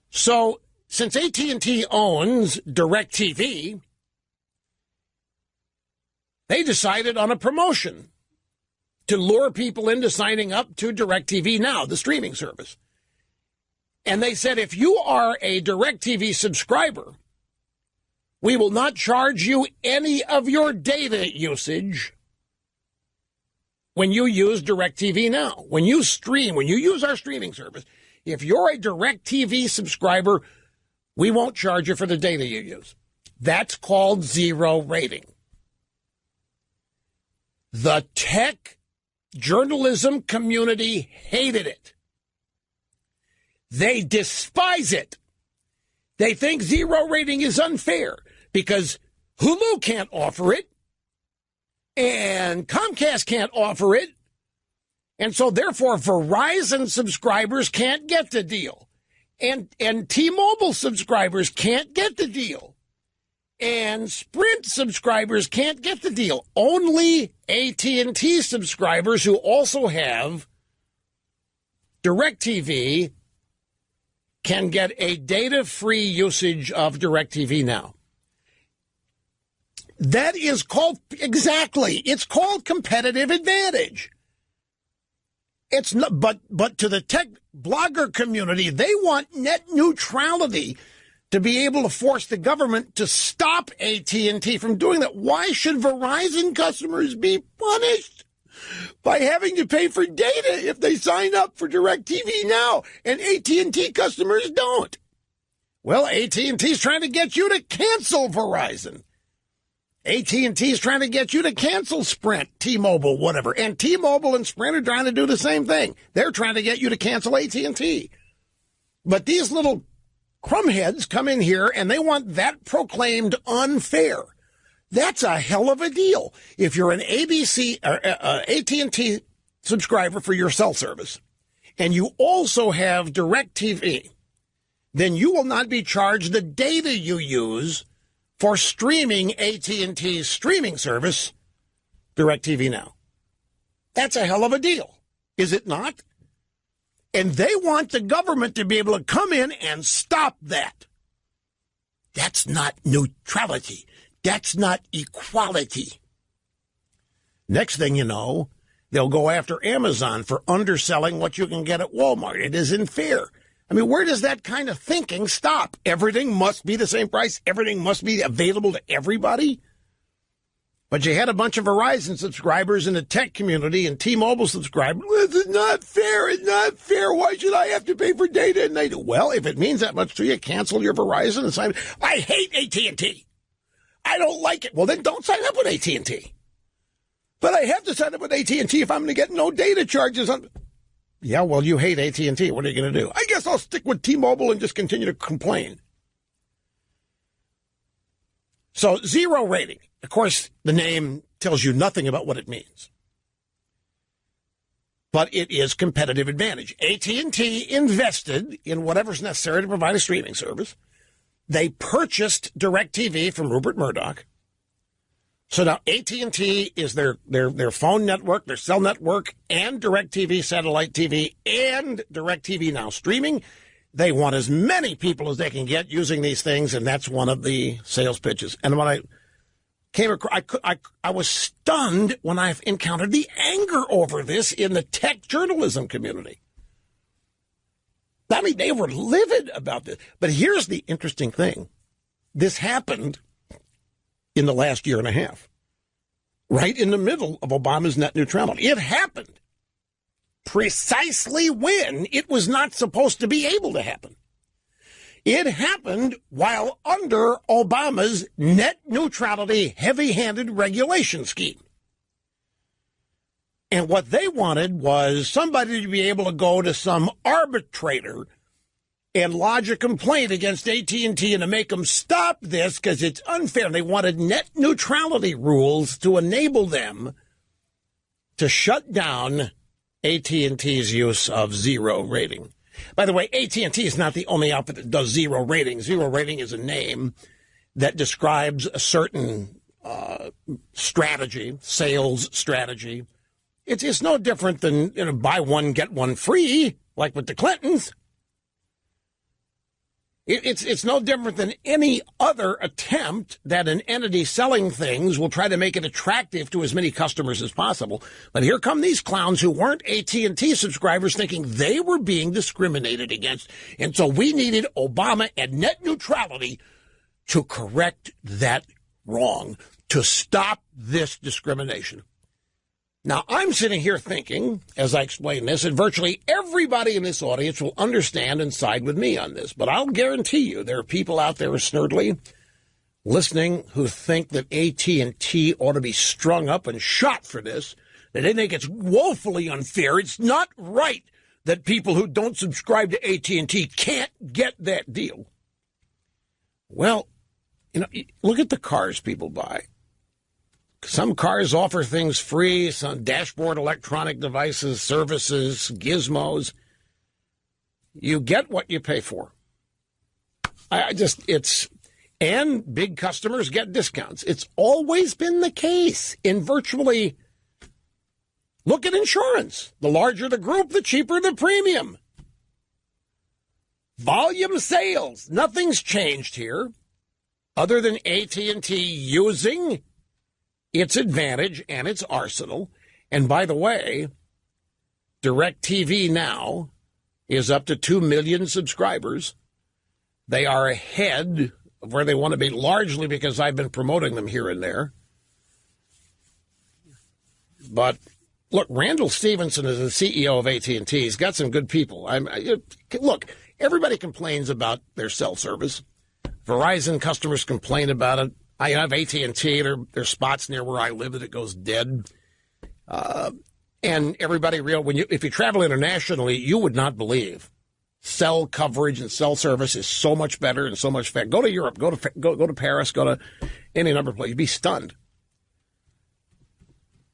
So since AT&T owns DirecTV, they decided on a promotion to lure people into signing up to DirecTV Now, the streaming service. And they said, if you are a DirecTV subscriber, we will not charge you any of your data usage when you use DirecTV Now. When you stream, when you use our streaming service, if you're a DirecTV subscriber, we won't charge you for the data you use. That's called zero rating. The tech journalism community hated it. They despise it. They think zero rating is unfair because Hulu can't offer it and Comcast can't offer it. And so therefore Verizon subscribers can't get the deal. And T-Mobile subscribers can't get the deal. And Sprint subscribers can't get the deal. Only AT&T subscribers who also have DirecTV can get a data-free usage of DirecTV Now. That is called, exactly, it's called competitive advantage. It's not, but to the tech blogger community, they want net neutrality to be able to force the government to stop AT&T from doing that. Why should Verizon customers be punished by having to pay for data if they sign up for DirecTV Now and AT&T customers don't? Well, AT&T's trying to get you to cancel Verizon. AT&T's trying to get you to cancel Sprint, T-Mobile, whatever. And T-Mobile and Sprint are trying to do the same thing. They're trying to get you to cancel AT&T. But these little crumbheads come in here and they want that proclaimed unfair. That's a hell of a deal. If you're an ABC or AT&T subscriber for your cell service and you also have DirecTV, then you will not be charged the data you use for streaming AT&T's streaming service, DirecTV Now. That's a hell of a deal, is it not? And they want the government to be able to come in and stop that. That's not neutrality. That's not equality. Next thing you know, they'll go after Amazon for underselling what you can get at Walmart. It isn't fair. I mean, where does that kind of thinking stop? Everything must be the same price. Everything must be available to everybody. But you had a bunch of Verizon subscribers in the tech community and T-Mobile subscribers. This is not fair. It's not fair. Why should I have to pay for data? And they do. Well, if it means that much to you, cancel your Verizon and sign. I hate AT&T. I don't like it. Well, then don't sign up with AT&T. But I have to sign up with AT&T if I'm going to get no data charges on. Yeah, well, you hate AT&T. What are you going to do? I guess I'll stick with T-Mobile and just continue to complain. So, zero rating. Of course, the name tells you nothing about what it means. But it is competitive advantage. AT&T invested in whatever's necessary to provide a streaming service. They purchased DirecTV from Rupert Murdoch. So now AT&T is their phone network, their cell network, and DirecTV satellite TV, and DirecTV Now streaming. They want as many people as they can get using these things, and that's one of the sales pitches. And when I came across, I was stunned when I encountered the anger over this in the tech journalism community. I mean, they were livid about this. But here's the interesting thing. This happened in the last year and a half, right in the middle of Obama's net neutrality. It happened precisely when it was not supposed to be able to happen. It happened while under Obama's net neutrality heavy-handed regulation scheme. And what they wanted was somebody to be able to go to some arbitrator and lodge a complaint against AT&T and to make them stop this because it's unfair. They wanted net neutrality rules to enable them to shut down AT&T's use of zero rating. By the way, AT&T is not the only outfit that does zero rating. Zero rating is a name that describes a certain strategy, sales strategy. It's no different than, buy one, get one free, like with the Clintons. It's no different than any other attempt that an entity selling things will try to make it attractive to as many customers as possible. But here come these clowns who weren't AT&T subscribers thinking they were being discriminated against. And so we needed Obama and net neutrality to correct that wrong, to stop this discrimination. Now, I'm sitting here thinking, as I explain this, that virtually everybody in this audience will understand and side with me on this. But I'll guarantee you there are people out there snurdly listening who think that AT&T ought to be strung up and shot for this, that they think it's woefully unfair. It's not right that people who don't subscribe to AT&T can't get that deal. Well, look at the cars people buy. Some cars offer things free, some dashboard electronic devices, services, gizmos. You get what you pay for. And big customers get discounts. It's always been the case in virtually, look at insurance. The larger the group, the cheaper the premium. Volume sales. Nothing's changed here other than AT&T using its advantage and its arsenal. And by the way, DirecTV Now is up to 2 million subscribers. They are ahead of where they want to be, largely because I've been promoting them here and there. But look, Randall Stevenson is the CEO of AT&T. He's got some good people. Look, everybody complains about their cell service. Verizon customers complain about it. I have AT&T. There's spots near where I live that it goes dead. And everybody if you travel internationally, you would not believe cell coverage and cell service is so much better and so much faster. Go to Europe, go to Paris, go to any number of places. You'd be stunned.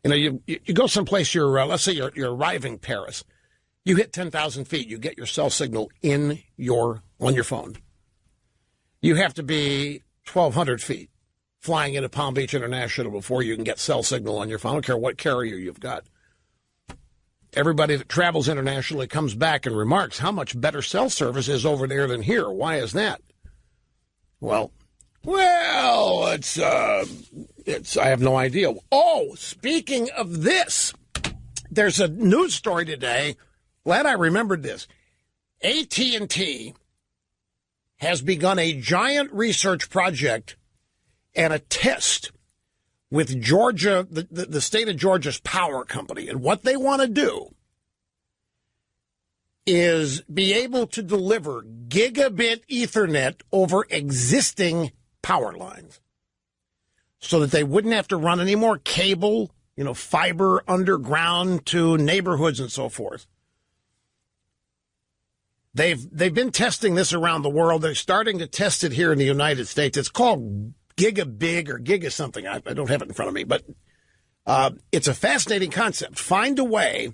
You go someplace. Let's say you're arriving Paris. You hit 10,000 feet. You get your cell signal on your phone. You have to be 1,200 feet flying into Palm Beach International before you can get cell signal on your phone. I don't care what carrier you've got. Everybody that travels internationally comes back and remarks how much better cell service is over there than here. Why is that? Well, it's I have no idea. Oh, speaking of this, there's a news story today. Glad I remembered this. AT&T has begun a giant research project and a test with Georgia, the state of Georgia's power company. And what they want to do is be able to deliver gigabit Ethernet over existing power lines so that they wouldn't have to run any more cable, fiber underground to neighborhoods and so forth. They've been testing this around the world. They're starting to test it here in the United States. It's called Gigabig or Giga something. I don't have it in front of me, but it's a fascinating concept. Find a way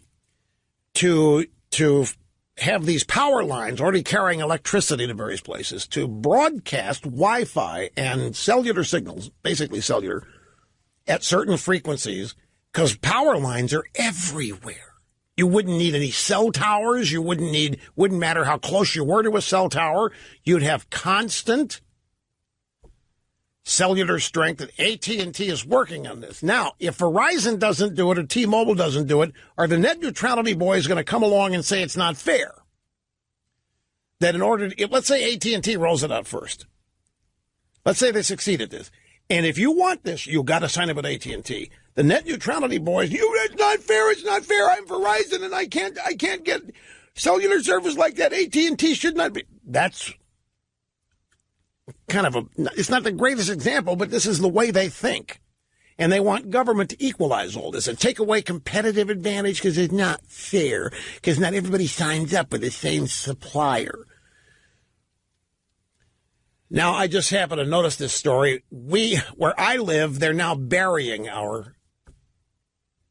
to have these power lines already carrying electricity to various places to broadcast Wi-Fi and cellular signals, basically cellular, at certain frequencies, because power lines are everywhere. You wouldn't need any cell towers. Wouldn't matter how close you were to a cell tower. You'd have constant cellular strength. And AT&T is working on this. Now, if Verizon doesn't do it or T-Mobile doesn't do it, are the net neutrality boys going to come along and say it's not fair? That let's say AT&T rolls it out first. Let's say they succeed at this. And if you want this, you got to sign up with AT&T. The net neutrality boys, it's not fair. It's not fair. I'm Verizon and I can't get cellular service like that. AT&T should not be. That's kind of it's not the greatest example, but this is the way they think. And they want government to equalize all this and take away competitive advantage because it's not fair, because not everybody signs up with the same supplier. Now, I just happened to notice this story. Where I live, they're now burying our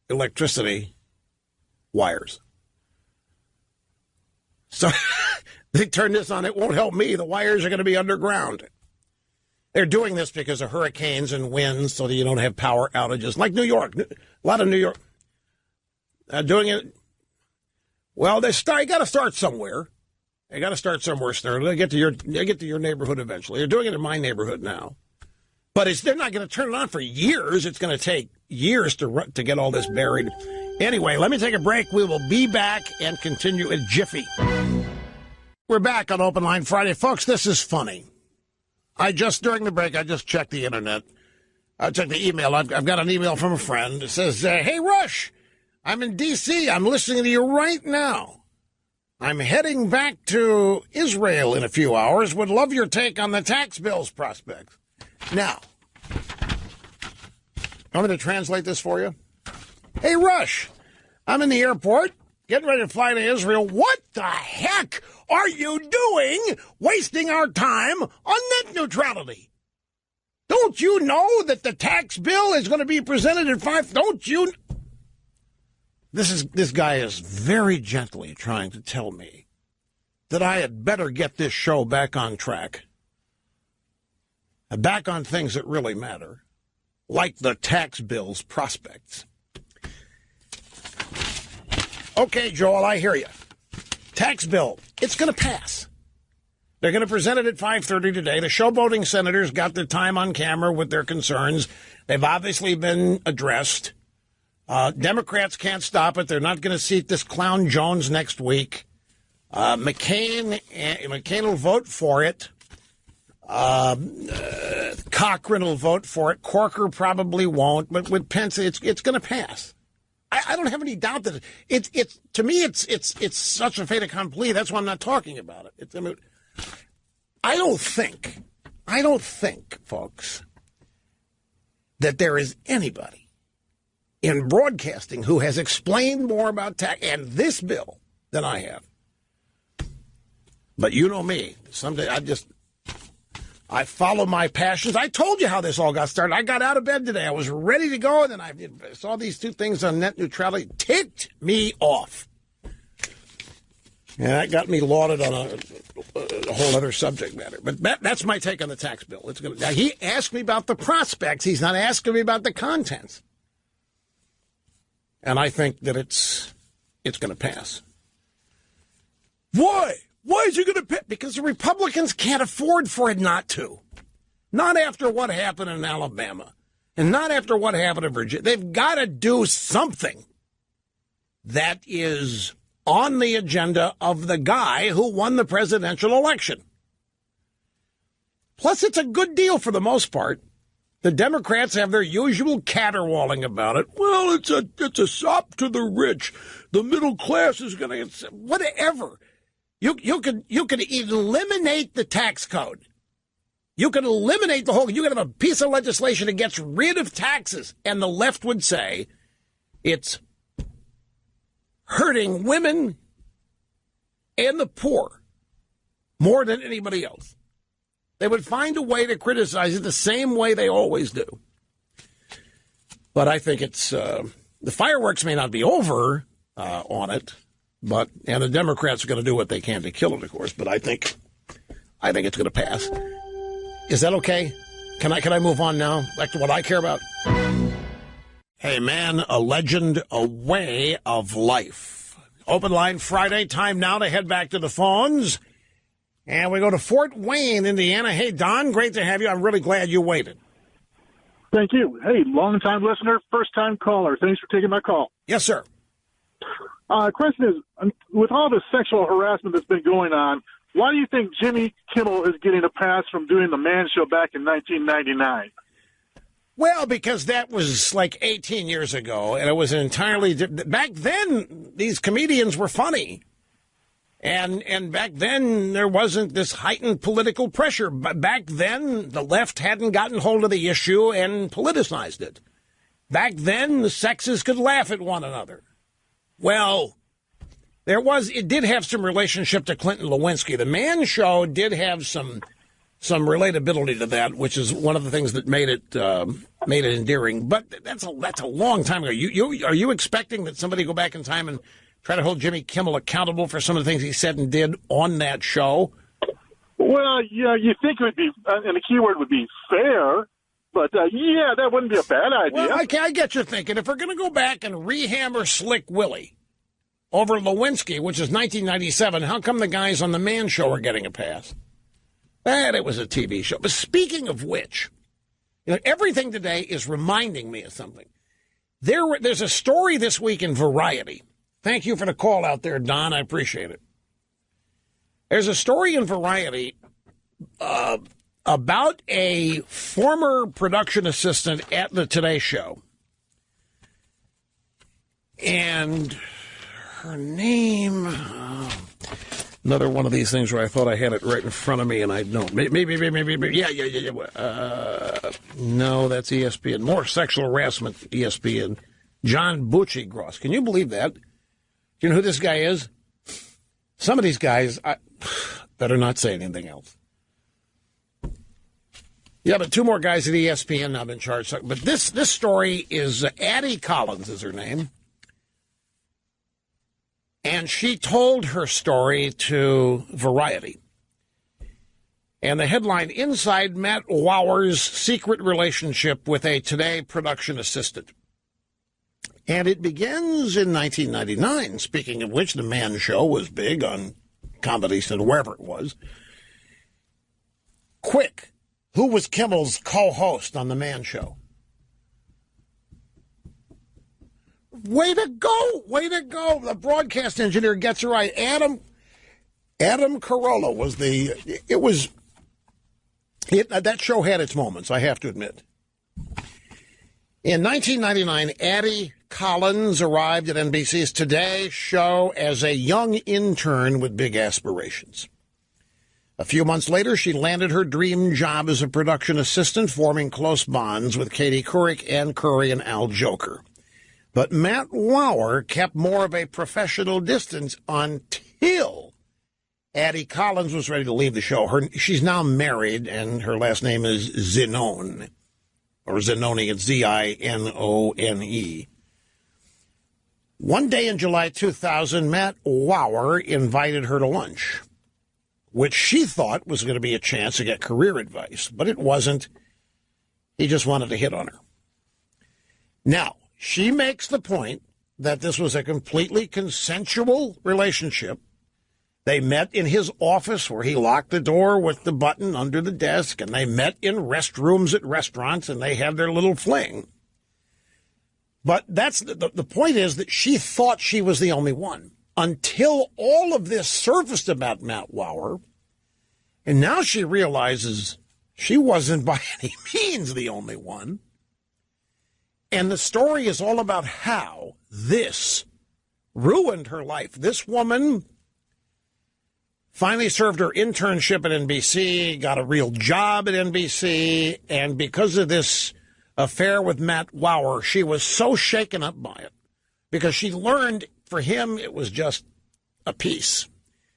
electricity wires. So they turn this on. It won't help me. The wires are going to be underground. They're doing this because of hurricanes and winds so that you don't have power outages. Like New York. A lot of New York doing it. Well, you got to start somewhere. You got to start somewhere, Stern. They get to your neighborhood eventually. They're doing it in my neighborhood now. But they're not going to turn it on for years. It's going to take years to get all this buried. Anyway, let me take a break. We will be back and continue in jiffy. We're back on Open Line Friday. Folks, this is funny. During the break, I just checked the internet. I checked the email. I've got an email from a friend. It says, hey, Rush, I'm in D.C. I'm listening to you right now. I'm heading back to Israel in a few hours. Would love your take on the tax bills prospects. Now, I'm going to translate this for you. Hey, Rush, I'm in the airport, getting ready to fly to Israel. What the heck are you doing wasting our time on net neutrality? Don't you know that the tax bill is going to be presented at 5? Don't you? This guy is very gently trying to tell me that I had better get this show back on track. Back on things that really matter, like the tax bill's prospects. Okay, Joel, I hear you. Tax bill, it's going to pass. They're going to present it at 5:30 today. The showboating senators got their time on camera with their concerns. They've obviously been addressed. Democrats can't stop it. They're not going to seat this clown Jones next week. McCain will vote for it. Cochran will vote for it. Corker probably won't. But with Pence, it's going to pass. I don't have any doubt that it's to me it's such a fait accompli. That's why I'm not talking about it. I don't think, folks, that there is anybody in broadcasting who has explained more about tax and this bill than I have. But you know me. Someday I follow my passions. I told you how this all got started. I got out of bed today. I was ready to go, and then I saw these two things on net neutrality. Ticked me off. And that got me lauded on a whole other subject matter. But that's my take on the tax bill. Now, he asked me about the prospects. He's not asking me about the contents. And I think that it's going to pass. Why? Why is it going to pass? Because the Republicans can't afford for it not to. Not after what happened in Alabama. And not after what happened in Virginia. They've got to do something that is on the agenda of the guy who won the presidential election. Plus, it's a good deal for the most part. The Democrats have their usual caterwauling about it. Well, it's a sop to the rich. The middle class is going to get whatever. You could eliminate the tax code. You could eliminate the whole. You could have a piece of legislation that gets rid of taxes, and the left would say it's hurting women and the poor more than anybody else. They would find a way to criticize it the same way they always do. But I think it's the fireworks may not be over on it, and the Democrats are going to do what they can to kill it, of course. But I think it's going to pass. Is that okay? Can I move on now? Back to what I care about. Hey, man, a legend, a way of life. Open line Friday. Time now to head back to the phones. And we go to Fort Wayne, Indiana. Hey, Don, great to have you. I'm really glad you waited. Thank you. Hey, long-time listener, first-time caller. Thanks for taking my call. Yes, sir. Question is, with all the sexual harassment that's been going on, why do you think Jimmy Kimmel is getting a pass from doing the Man Show back in 1999? Well, because that was like 18 years ago, and it was an entirely different. Back then, these comedians were funny. And back then, there wasn't this heightened political pressure. But back then, the left hadn't gotten hold of the issue and politicized it. Back then, the sexes could laugh at one another. Well, it did have some relationship to Clinton Lewinsky. The Man Show did have some relatability to that, which is one of the things that made it endearing. But that's a long time ago. Are you expecting that somebody go back in time and try to hold Jimmy Kimmel accountable for some of the things he said and did on that show? Well, yeah, you think it would be, and the key word would be fair, but yeah, that wouldn't be a bad idea. Well, I get you thinking. If we're going to go back and rehammer Slick Willie over Lewinsky, which is 1997, how come the guys on the Man Show are getting a pass? And it was a TV show. But speaking of which, everything today is reminding me of something. There's a story this week in Variety. Thank you for the call out there, Don. I appreciate it. There's a story in Variety about a former production assistant at the Today Show. And her name... another one of these things where I thought I had it right in front of me and I don't. Maybe. Yeah. No, that's ESPN. More sexual harassment, ESPN. John Bucci-Gross. Can you believe that? Do you know who this guy is? Some of these guys, I better not say anything else. Yeah, but two more guys at ESPN now have been charged. But this story is Addie Collins is her name. And she told her story to Variety. And the headline, Inside Matt Lauer's Secret Relationship with a Today Production Assistant. And it begins in 1999, speaking of which the Man Show was big on Comedy Central, wherever it was. Quick, who was Kimmel's co-host on the Man Show? Way to go. The broadcast engineer gets it right. Adam Carolla was that show had its moments, I have to admit. In 1999, Addie Collins arrived at NBC's Today show as a young intern with big aspirations. A few months later, she landed her dream job as a production assistant, forming close bonds with Katie Couric, Ann Curry, and Al Joker. But Matt Lauer kept more of a professional distance until Addie Collins was ready to leave the show. She's now married, and her last name is Zinone, or Zinone. It's Zinone. One day in July 2000, Matt Lauer invited her to lunch, which she thought was going to be a chance to get career advice, but it wasn't. He just wanted to hit on her. Now, she makes the point that this was a completely consensual relationship. They met in his office where he locked the door with the button under the desk, and they met in restrooms at restaurants, and they had their little fling. But that's the point is that she thought she was the only one until all of this surfaced about Matt Lauer, and now she realizes she wasn't by any means the only one. And the story is all about how this ruined her life. This woman finally served her internship at NBC, got a real job at NBC, and because of this affair with Matt Lauer, she was so shaken up by it because she learned for him it was just a piece.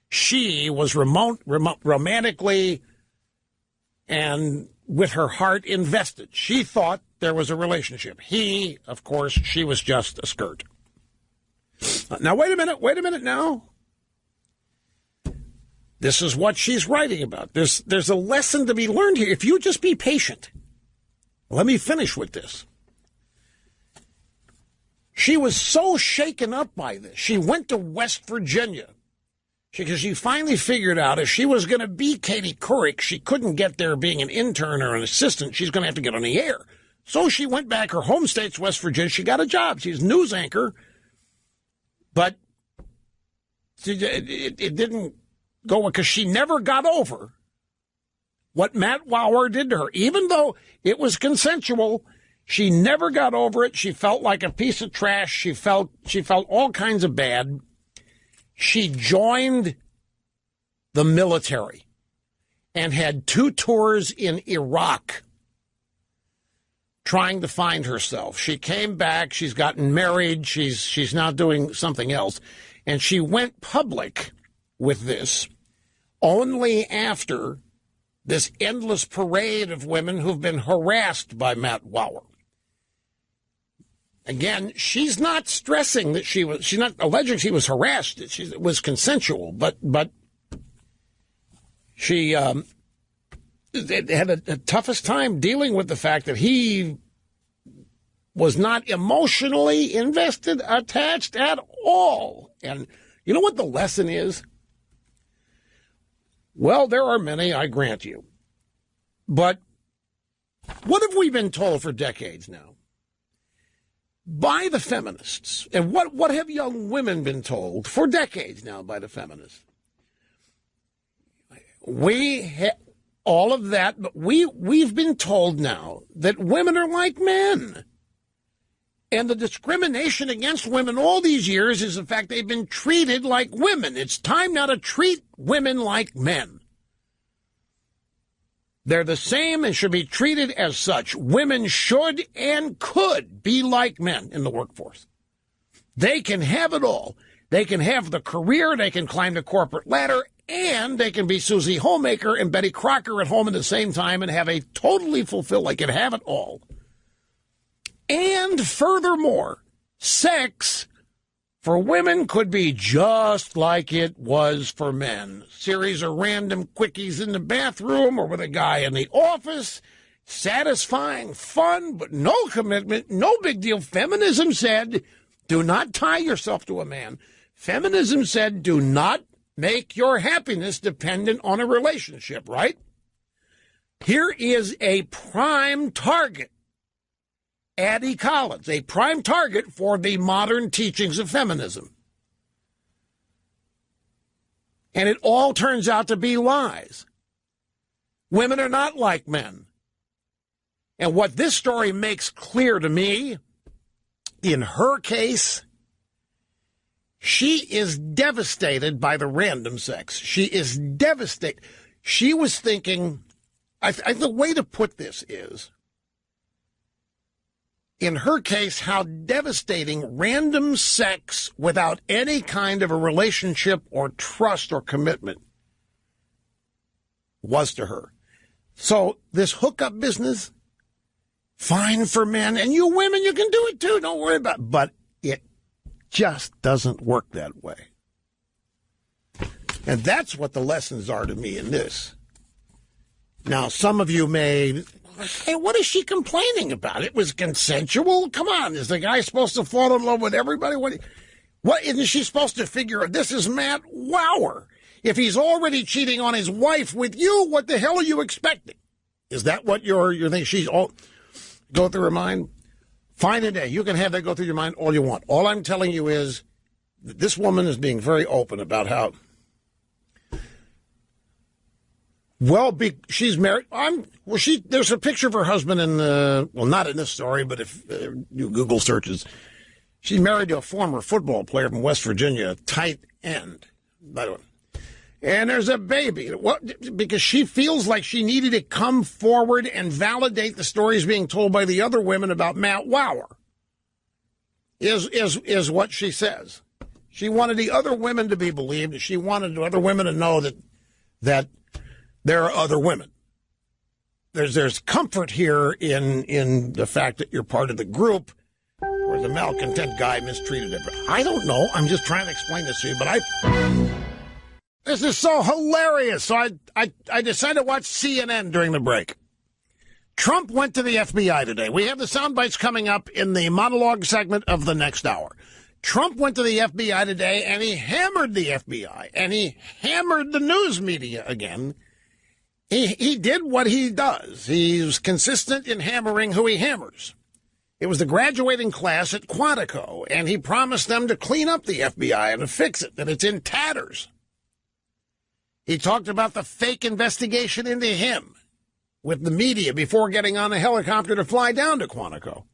She was romantically and with her heart invested. She thought there was a relationship. He, of course, she was just a skirt. Now, wait a minute now. This is what she's writing about. There's a lesson to be learned here. If you just be patient. Let me finish with this. She was so shaken up by this. She went to West Virginia because she finally figured out if she was going to be Katie Couric, she couldn't get there being an intern or an assistant. She's going to have to get on the air. So she went back. Her home state's West Virginia. She got a job. She's a news anchor. But it didn't go because she never got over what Matt Lauer did to her. Even though it was consensual, she never got over it. She felt like a piece of trash. She felt all kinds of bad. She joined the military and had 2 tours in Iraq trying to find herself. She came back. She's gotten married. She's now doing something else. And she went public with this only after this endless parade of women who've been harassed by Matt Lauer. Again, she's not stressing that she's not alleging she was harassed. It was consensual, but she had a toughest time dealing with the fact that he was not emotionally invested, attached at all. And you know what the lesson is? Well, there are many, I grant you. But what have we been told for decades now? By the feminists. And what have young women been told for decades now by the feminists? All of that, but we've been told now that women are like men. And the discrimination against women all these years is the fact they've been treated like women. It's time now to treat women like men. They're the same and should be treated as such. Women should and could be like men in the workforce. They can have it all. They can have the career, they can climb the corporate ladder, and they can be Susie Homemaker and Betty Crocker at home at the same time and have a totally fulfilled, they can have it all. And furthermore, sex for women could be just like it was for men. Series of random quickies in the bathroom or with a guy in the office. Satisfying, fun, but no commitment, no big deal. Feminism said, do not tie yourself to a man. Feminism said, do not make your happiness dependent on a relationship, right? Here is a prime target. Addie Collins, a prime target for the modern teachings of feminism. And it all turns out to be lies. Women are not like men. And what this story makes clear to me in her case, she is devastated by the random sex. She is devastated. She was thinking, the way to put this is, in her case, how devastating random sex without any kind of a relationship or trust or commitment was to her. So this hookup business, fine for men, and you women, you can do it too. Don't worry about it. But it just doesn't work that way. And that's what the lessons are to me in this. Now, some of you may, hey, what is she complaining about? It was consensual? Come on, is the guy supposed to fall in love with everybody? What isn't she supposed to figure? This is Matt Lauer. If he's already cheating on his wife with you, what the hell are you expecting? Is that what you're thinking? She's all go through her mind? Fine a day. You can have that go through your mind all you want. All I'm telling you is that this woman is being very open about how she's married. There's a picture of her husband in not in this story, but if you Google searches, she's married to a former football player from West Virginia, tight end, by the way. And there's a baby. Because she feels like she needed to come forward and validate the stories being told by the other women about Matt Lauer, is what she says. She wanted the other women to be believed. She wanted the other women to know that there are other women. There's comfort here in the fact that you're part of the group where the malcontent guy mistreated everybody. I don't know. I'm just trying to explain this to you, but this is so hilarious. So I decided to watch CNN during the break. Trump went to the FBI today. We have the sound bites coming up in the monologue segment of the next hour. Trump went to the FBI today, and he hammered the FBI, and he hammered the news media again. He did what he does. He's consistent in hammering who he hammers. It was the graduating class at Quantico, and he promised them to clean up the FBI and to fix it, that it's in tatters. He talked about the fake investigation into him with the media before getting on a helicopter to fly down to Quantico.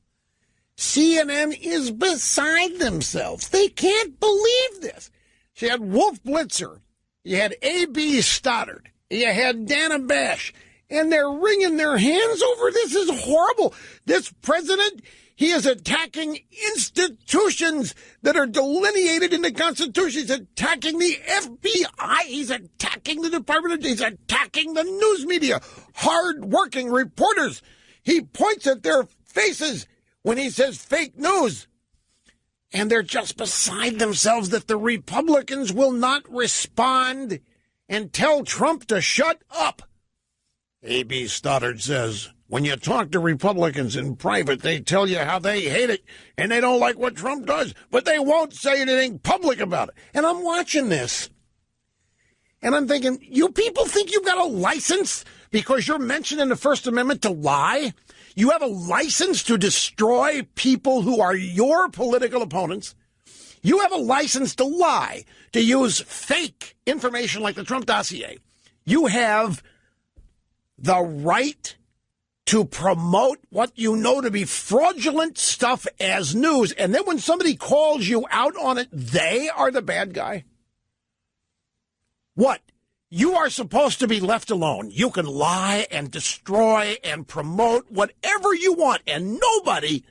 CNN is beside themselves. They can't believe this. You had Wolf Blitzer. You had A.B. Stoddard. You had Dana Bash. And they're wringing their hands over this. Is horrible. This president, he is attacking institutions that are delineated in the Constitution. He's attacking the FBI. He's attacking the Department of Justice. He's attacking the news media, hard-working reporters. He points at their faces when he says fake news. And they're just beside themselves that the Republicans will not respond and tell Trump to shut up. A.B. Stoddard says, when you talk to Republicans in private, they tell you how they hate it and they don't like what Trump does, but they won't say anything public about it. And I'm watching this, and I'm thinking, you people think you've got a license because you're mentioned in the First Amendment to lie? You have a license to destroy people who are your political opponents. You have a license to lie, to use fake information like the Trump dossier. You have the right to promote what you know to be fraudulent stuff as news. And then when somebody calls you out on it, they are the bad guy. What? You are supposed to be left alone. You can lie and destroy and promote whatever you want. And nobody,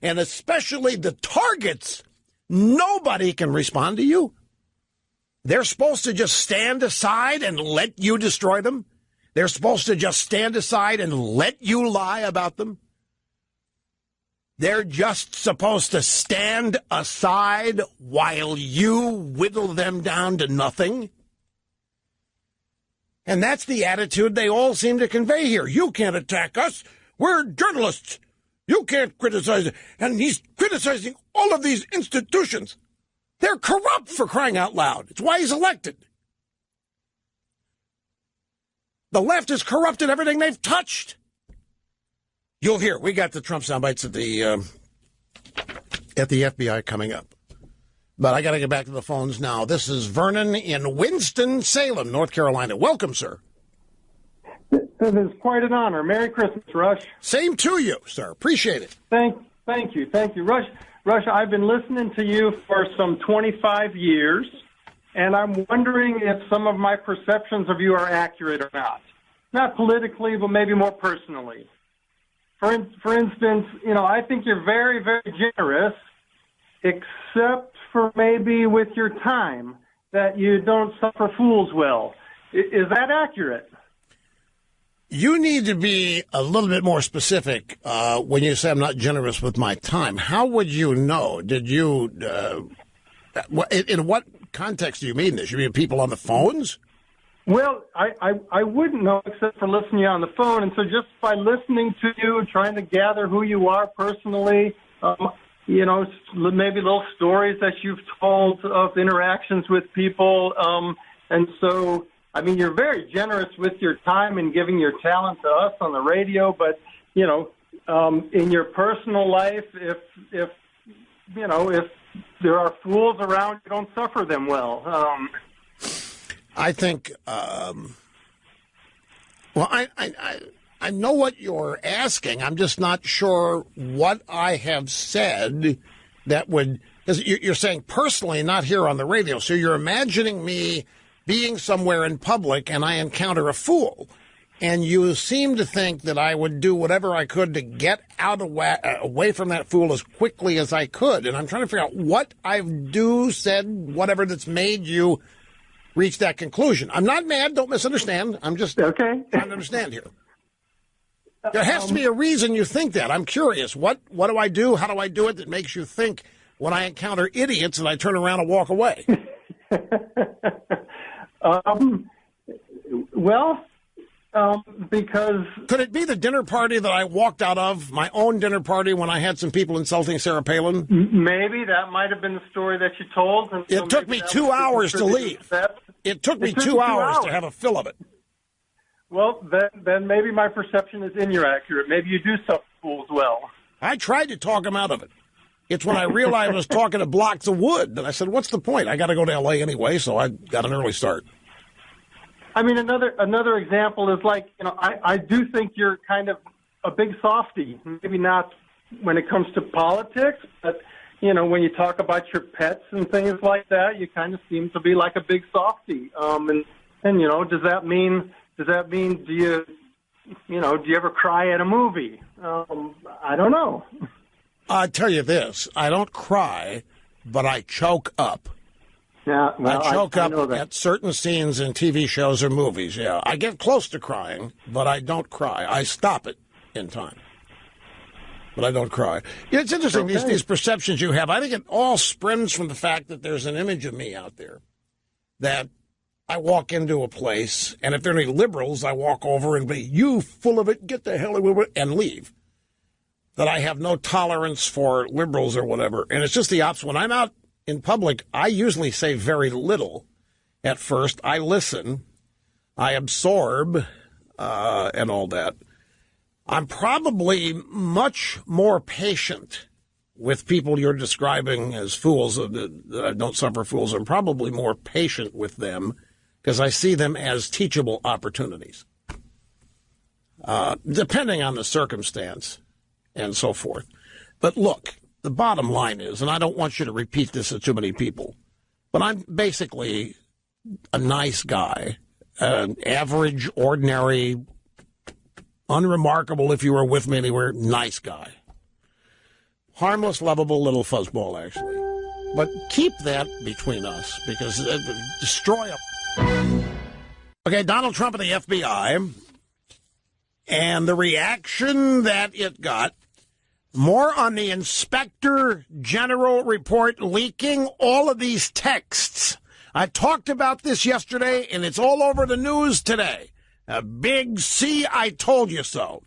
and especially the targets, nobody can respond to you. They're supposed to just stand aside and let you destroy them. They're supposed to just stand aside and let you lie about them. They're just supposed to stand aside while you whittle them down to nothing. And that's the attitude they all seem to convey here. You can't attack us. We're journalists. You can't criticize it. And he's criticizing all of these institutions. They're corrupt, for crying out loud. It's why he's elected. The left has corrupted everything they've touched. You'll hear. We got the Trump soundbites at the FBI coming up. But I got to get back to the phones now. This is Vernon in Winston-Salem, North Carolina. Welcome, sir. This is quite an honor. Merry Christmas, Rush. Same to you, sir. Appreciate it. Thank Thank you. Rush, I've been listening to you for some 25 years, and I'm wondering if some of my perceptions of you are accurate or not. Not politically, but maybe more personally. For instance, I think you're very, very generous, except for maybe with your time, that you don't suffer fools well. Is that accurate? You need to be a little bit more specific when you say I'm not generous with my time. How would you know? Did you, in what context do you mean this? You mean people on the phones? Well, I wouldn't know except for listening to you on the phone. And so just by listening to you and trying to gather who you are personally, maybe little stories that you've told of interactions with people. And so, you're very generous with your time and giving your talent to us on the radio. But, in your personal life, if there are fools around, you don't suffer them well. I think, I know what you're asking. I'm just not sure what I have said that would, because you're saying personally, not here on the radio. So you're imagining me being somewhere in public and I encounter a fool. And you seem to think that I would do whatever I could to get away from that fool as quickly as I could. And I'm trying to figure out what I've said, whatever that's made you reach that conclusion. I'm not mad. Don't misunderstand. I'm just trying to understand here. There has to be a reason you think that. I'm curious. What do I do? How do I do it that makes you think when I encounter idiots and I turn around and walk away? Because... Could it be the dinner party that I walked out of, my own dinner party, when I had some people insulting Sarah Palin? Maybe that might have been the story that you told. And it took me 2 hours to leave. It took me 2 hours to have a fill of it. Well, then maybe my perception is inaccurate. Maybe you do suffer fools well. I tried to talk him out of it. It's when I realized I was talking to blocks of wood that I said, what's the point? I got to go to L.A. anyway, so I got an early start. Another example is I do think you're kind of a big softy. Maybe not when it comes to politics, but, when you talk about your pets and things like that, you kind of seem to be like a big softy. And does that mean do you ever cry at a movie? I don't know. I'll tell you this. I don't cry, but I choke up. Yeah, well, I choke up at certain scenes in TV shows or movies, yeah. I get close to crying, but I don't cry. I stop it in time. But I don't cry. Yeah, it's interesting, these perceptions you have. I think it all springs from the fact that there's an image of me out there that I walk into a place, and if there are any liberals, I walk over and be, you full of it, get the hell away with it, and leave. That I have no tolerance for liberals or whatever. And it's just the opposite. When I'm out in public, I usually say very little at first. I listen, I absorb, and all that. I'm probably much more patient with people you're describing as fools, that don't suffer fools. I'm probably more patient with them because I see them as teachable opportunities, depending on the circumstance and so forth. But look, the bottom line is, and I don't want you to repeat this to too many people, but I'm basically a nice guy, an average, ordinary, unremarkable, if you were with me anywhere, nice guy. Harmless, lovable little fuzzball, actually. But keep that between us, because destroy them. Okay, Donald Trump and the FBI, and the reaction that it got. More on the Inspector General report leaking all of these texts. I talked about this yesterday, and it's all over the news today. A big C, I told you so.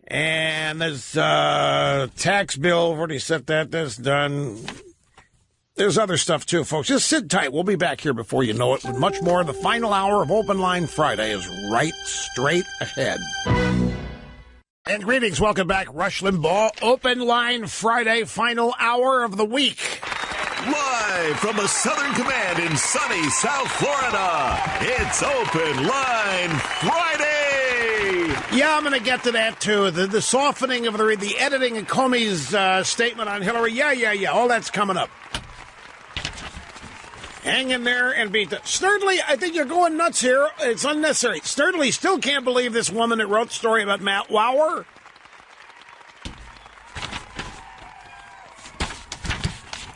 And there's tax bill, I've already set that, that's done. There's other stuff, too, folks. Just sit tight. We'll be back here before you know it with much more. The final hour of Open Line Friday is right straight ahead. And greetings. Welcome back. Rush Limbaugh. Open Line Friday, final hour of the week. Live from the Southern Command in sunny South Florida, it's Open Line Friday. Yeah, I'm going to get to that, too. The softening of the editing of Comey's statement on Hillary. Yeah. All that's coming up. Hang in there and beat the... Snerdley, I think you're going nuts here. It's unnecessary. Snerdley still can't believe this woman that wrote the story about Matt Lauer.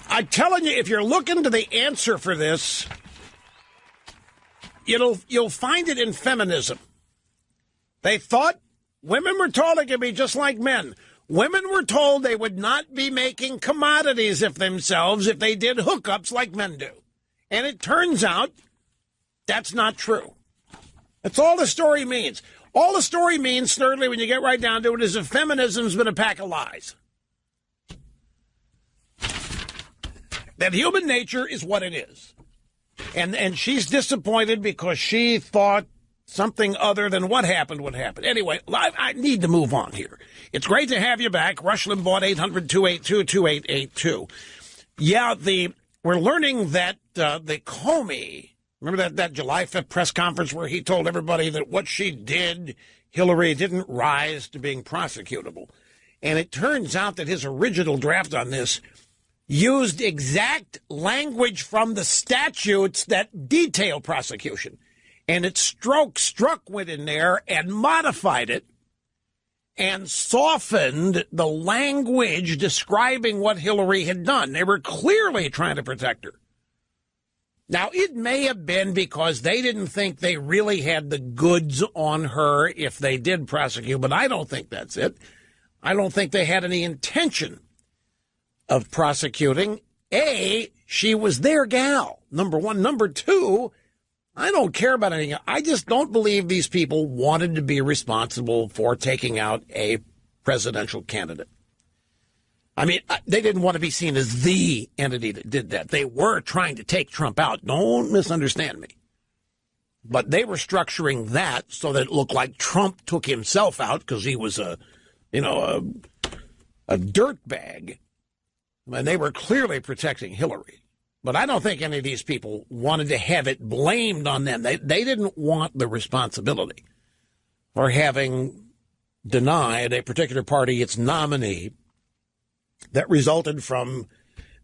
I'm telling you, if you're looking to the answer for this, you'll find it in feminism. They thought women were told they could be just like men. Women were told they would not be making commodities of themselves if they did hookups like men do. And it turns out that's not true. That's all the story means. All the story means, Snerdley, when you get right down to it, is that feminism's been a pack of lies. That human nature is what it is. And she's disappointed because she thought something other than what happened would happen. Anyway, I need to move on here. It's great to have you back. Rush Limbaugh, 800-282-2882. Yeah, we're learning that the Comey, remember that July 5th press conference where he told everybody that what she did, Hillary, didn't rise to being prosecutable. And it turns out that his original draft on this used exact language from the statutes that detail prosecution. And it Strzok went in there and modified it and softened the language describing what Hillary had done. They were clearly trying to protect her. Now, it may have been because they didn't think they really had the goods on her if they did prosecute, but I don't think that's it. I don't think they had any intention of prosecuting. A, she was their gal, number one. Number two, I don't care about anything. I just don't believe these people wanted to be responsible for taking out a presidential candidate. I mean, they didn't want to be seen as the entity that did that. They were trying to take Trump out. Don't misunderstand me. But they were structuring that so that it looked like Trump took himself out because he was a dirtbag. And they were clearly protecting Hillary. But I don't think any of these people wanted to have it blamed on them. They didn't want the responsibility for having denied a particular party its nominee that resulted from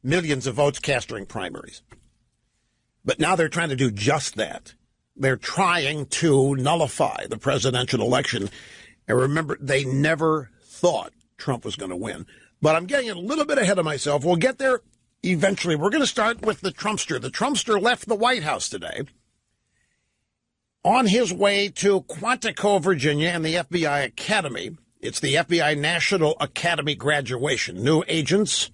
millions of votes cast during primaries. But now they're trying to do just that. They're trying to nullify the presidential election. And remember, they never thought Trump was going to win. But I'm getting a little bit ahead of myself. We'll get there eventually. We're going to start with the Trumpster. The Trumpster left the White House today on his way to Quantico, Virginia, and the FBI Academy. It's the FBI National Academy graduation. New agents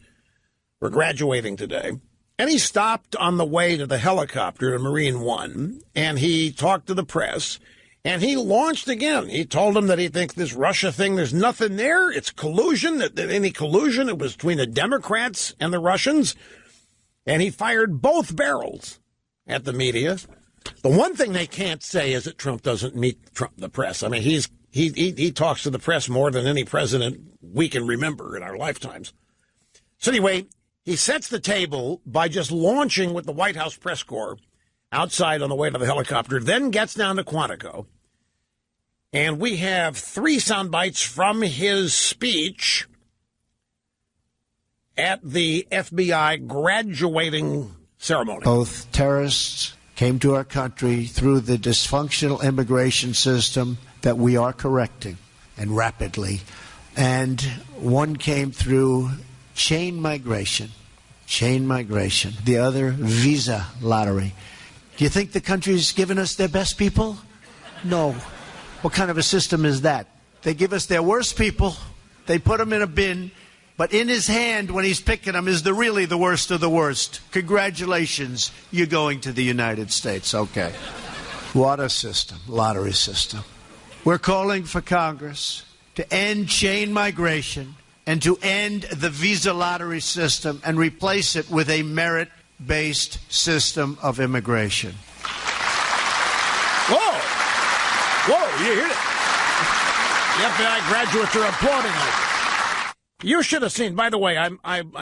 were graduating today. And he stopped on the way to the helicopter to Marine One, and he talked to the press, and he launched again. He told them that he thinks this Russia thing, there's nothing there. It's collusion. Any collusion, it was between the Democrats and the Russians. And he fired both barrels at the media. The one thing they can't say is that Trump doesn't meet the press. I mean, he talks to the press more than any president we can remember in our lifetimes. So anyway, he sets the table by just launching with the White House press corps outside on the way to the helicopter, then gets down to Quantico. And we have 3 sound bites from his speech at the FBI graduating ceremony. Both terrorists came to our country through the dysfunctional immigration system that we are correcting, and rapidly. And one came through chain migration. The other, visa lottery. Do you think the country's given us their best people? No. What kind of a system is that? They give us their worst people, they put them in a bin, but in his hand when he's picking them is really the worst of the worst. Congratulations, you're going to the United States. Okay. What a system, lottery system. We're calling for Congress to end chain migration and to end the visa lottery system and replace it with a merit-based system of immigration. Whoa, you hear it? The FBI graduates are applauding us. You should have seen, by the way, I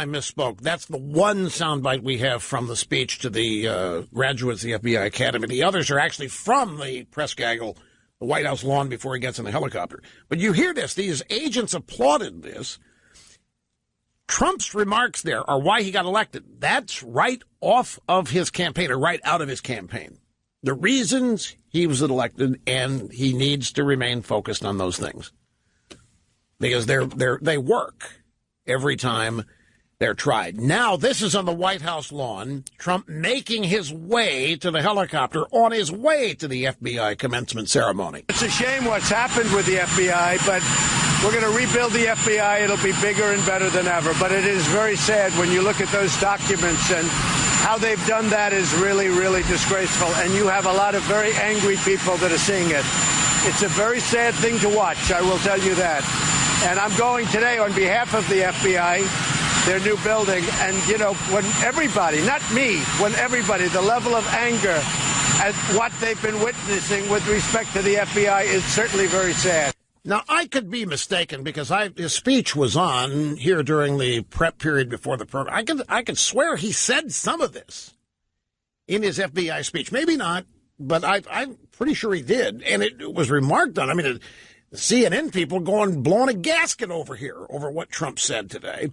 misspoke. That's the one soundbite we have from the speech to the graduates of the FBI Academy. The others are actually from the press gaggle the White House lawn before he gets in the helicopter. But you hear this. These agents applauded this. Trump's remarks there are why he got elected. That's right off of his campaign, or right out of his campaign. The reasons he was elected, and he needs to remain focused on those things. Because they work every time they're tried. Now, this is on the White House lawn, Trump making his way to the helicopter on his way to the FBI commencement ceremony. It's a shame what's happened with the FBI, but we're going to rebuild the FBI. It'll be bigger and better than ever. But it is very sad when you look at those documents, and how they've done that is really, really disgraceful. And you have a lot of very angry people that are seeing it. It's a very sad thing to watch, I will tell you that. And I'm going today on behalf of the FBI, their new building. And, you know, when everybody, not me, when everybody, the level of anger at what they've been witnessing with respect to the FBI is certainly very sad. Now, I could be mistaken because his speech was on here during the prep period before the program. I could swear he said some of this in his FBI speech. Maybe not, but I'm pretty sure he did. And it was remarked on. I mean, the CNN people blowing a gasket over here over what Trump said today.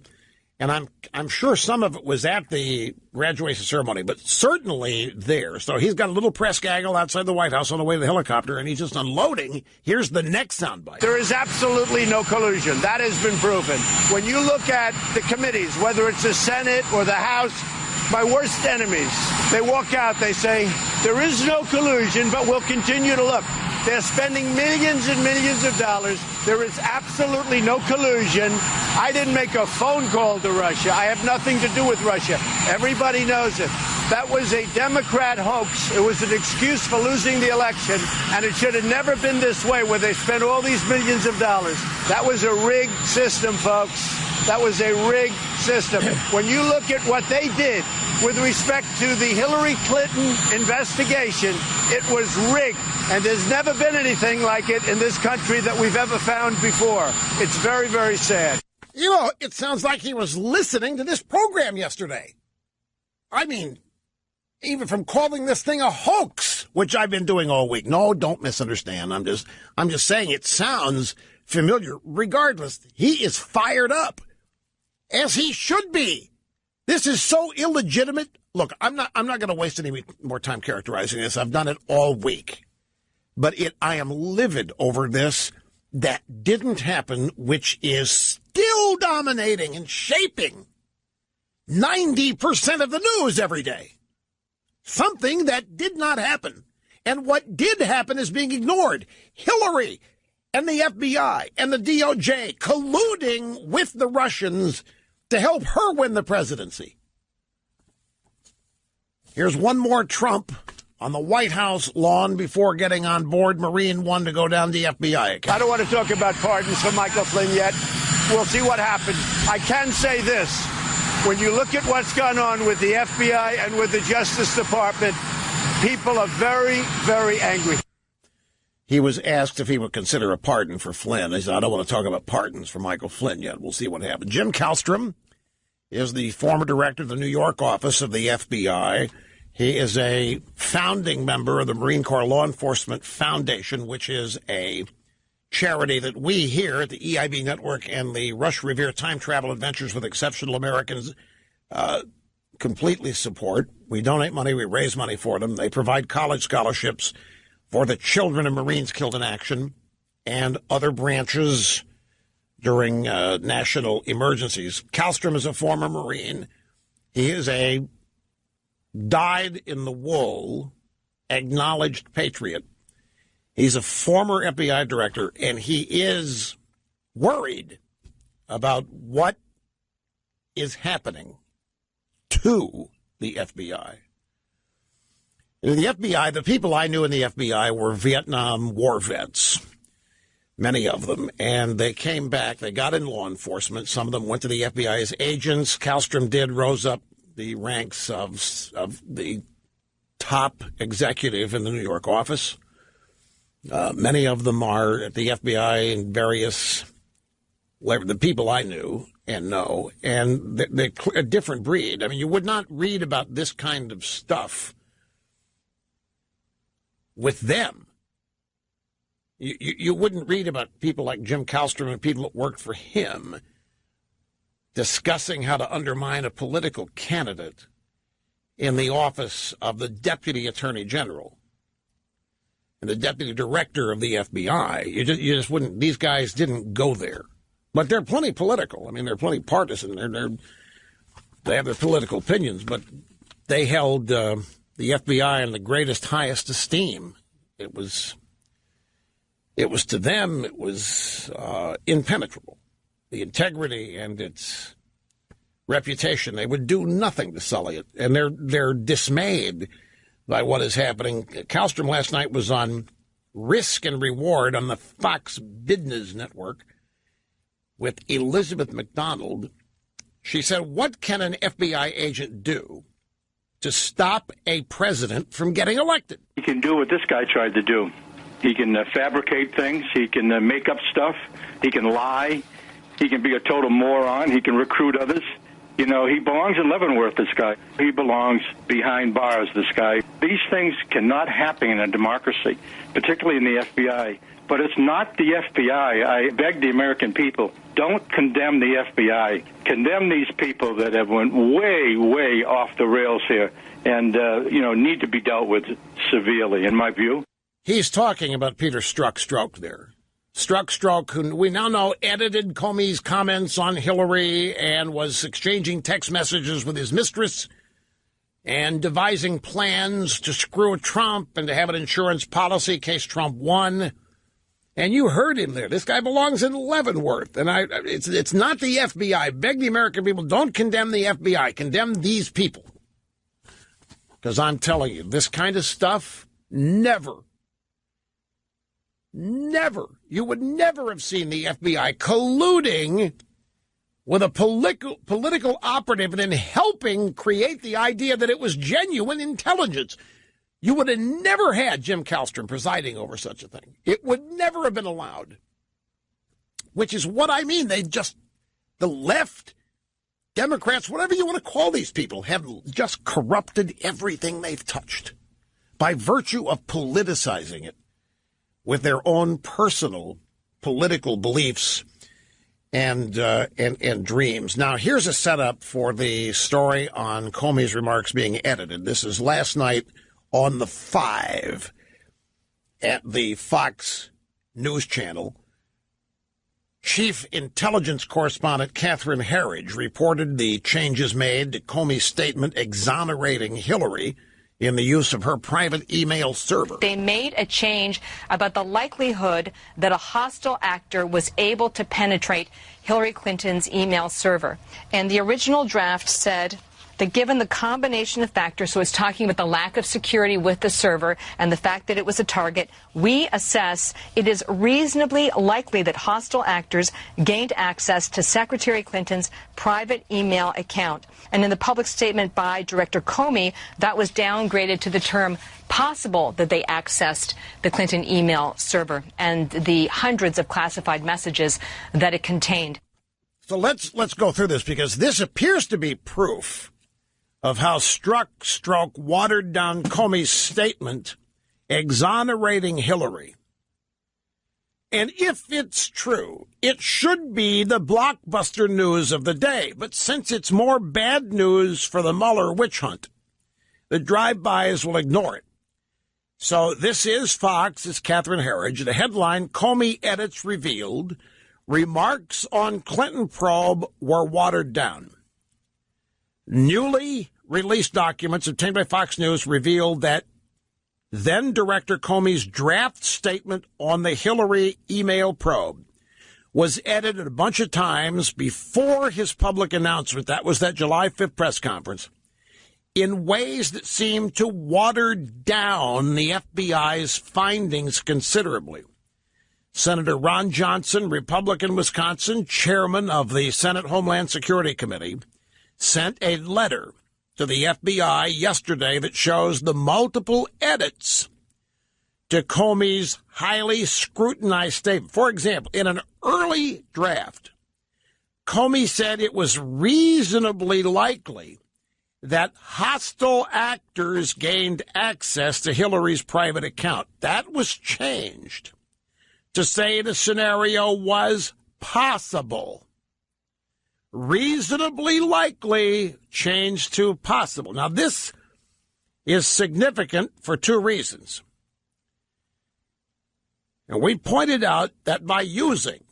And I'm sure some of it was at the graduation ceremony, but certainly there. So he's got a little press gaggle outside the White House on the way to the helicopter, and he's just unloading. Here's the next soundbite. There is absolutely no collusion. That has been proven. When you look at the committees, whether it's the Senate or the House, my worst enemies, they walk out, they say, there is no collusion, but we'll continue to look. They're spending millions and millions of dollars. There is absolutely no collusion. I didn't make a phone call to Russia. I have nothing to do with Russia. Everybody knows it. That was a Democrat hoax. It was an excuse for losing the election, and it should have never been this way where they spent all these millions of dollars. That was a rigged system, folks. That was a rigged system. When you look at what they did with respect to the Hillary Clinton investigation, it was rigged. And there's never been anything like it in this country that we've ever found before. It's very, very sad. You know, it sounds like he was listening to this program yesterday. I mean, even from calling this thing a hoax, which I've been doing all week. No, don't misunderstand. I'm just saying it sounds familiar. Regardless, he is fired up, as he should be. This is so illegitimate. Look, I'm not going to waste any more time characterizing this. I've done it all week. But I am livid over this. That didn't happen, which is still dominating and shaping 90% of the news every day. Something that did not happen. And what did happen is being ignored. Hillary and the FBI and the DOJ colluding with the Russians to help her win the presidency. Here's one more Trump on the White House lawn before getting on board Marine One to go down the FBI account. I don't want to talk about pardons for Michael Flynn yet. We'll see what happens. I can say this. When you look at what's gone on with the FBI and with the Justice Department, people are very, very angry. He was asked if he would consider a pardon for Flynn. He said, I don't want to talk about pardons for Michael Flynn yet. We'll see what happens. Jim Kallstrom is the former director of the New York office of the FBI. He is a founding member of the Marine Corps Law Enforcement Foundation, which is a charity that we here at the EIB Network and the Rush Revere Time Travel Adventures with Exceptional Americans completely support. We donate money. We raise money for them. They provide college scholarships for the children of Marines killed in action and other branches during national emergencies. Kallstrom is a former Marine. He is a dyed-in-the-wool, acknowledged patriot. He's a former FBI director, and he is worried about what is happening to the FBI. In the FBI, the people I knew in the FBI were Vietnam War vets, many of them, and they came back. They got in law enforcement. Some of them went to the FBI as agents. Kallstrom rose up the ranks of the top executive in the New York office. Many of them are at the FBI in various, the people I knew and know, and they're a different breed. I mean, you would not read about this kind of stuff with them. You wouldn't read about people like Jim Kallstrom and people that worked for him discussing how to undermine a political candidate in the office of the Deputy Attorney General and the Deputy Director of the FBI. You just wouldn't. These guys didn't go there. But they're plenty political. I mean, they're plenty partisan. They have their political opinions, but they held the FBI in the greatest, highest esteem. It was to them, it was impenetrable. The integrity and its reputation, they would do nothing to sully it. And they're dismayed by what is happening. Kallstrom last night was on Risk and Reward on the Fox Business Network with Elizabeth McDonald. She said, what can an FBI agent do to stop a president from getting elected? He can do what this guy tried to do. He can fabricate things. He can make up stuff. He can lie. He can be a total moron. He can recruit others. You know, he belongs in Leavenworth, this guy. He belongs behind bars, this guy. These things cannot happen in a democracy, particularly in the FBI. But it's not the FBI. I beg the American people, don't condemn the FBI. Condemn these people that have went way, way off the rails here and, need to be dealt with severely, in my view. He's talking about Peter Strzok there. Strzok, who we now know edited Comey's comments on Hillary and was exchanging text messages with his mistress and devising plans to screw Trump and to have an insurance policy in case Trump won. And you heard him there. This guy belongs in Leavenworth. And it's not the FBI. I beg the American people, don't condemn the FBI. Condemn these people. Because I'm telling you, this kind of stuff, never, you would never have seen the FBI colluding with a political operative and then helping create the idea that it was genuine intelligence. You would have never had Jim Kallstrom presiding over such a thing. It would never have been allowed. Which is what I mean. The left, Democrats, whatever you want to call these people, have just corrupted everything they've touched by virtue of politicizing it with their own personal political beliefs and dreams. Now, here's a setup for the story on Comey's remarks being edited. This is last night on the 5 at the Fox News Channel. Chief Intelligence Correspondent Catherine Herridge reported the changes made to Comey's statement exonerating Hillary in the use of her private email server. They made a change about the likelihood that a hostile actor was able to penetrate Hillary Clinton's email server. And the original draft said that given the combination of factors, so it's talking about the lack of security with the server and the fact that it was a target, we assess it is reasonably likely that hostile actors gained access to Secretary Clinton's private email account. And in the public statement by Director Comey, that was downgraded to the term possible that they accessed the Clinton email server and the hundreds of classified messages that it contained. So let's go through this, because this appears to be proof of how Strzok watered down Comey's statement exonerating Hillary. And if it's true, it should be the blockbuster news of the day. But since it's more bad news for the Mueller witch hunt, the drive-bys will ignore it. So this is Fox. It's Catherine Herridge. The headline, Comey edits revealed, remarks on Clinton probe were watered down. Newly released documents obtained by Fox News revealed that then-Director Comey's draft statement on the Hillary email probe was edited a bunch of times before his public announcement. That was that July 5th press conference, in ways that seemed to water down the FBI's findings considerably. Senator Ron Johnson, Republican Wisconsin, chairman of the Senate Homeland Security Committee, sent a letter to the FBI yesterday that shows the multiple edits to Comey's highly scrutinized statement. For example, in an early draft, Comey said it was reasonably likely that hostile actors gained access to Hillary's private account. That was changed to say the scenario was possible. Reasonably likely changed to possible. Now, this is significant for two reasons. And we pointed out that by using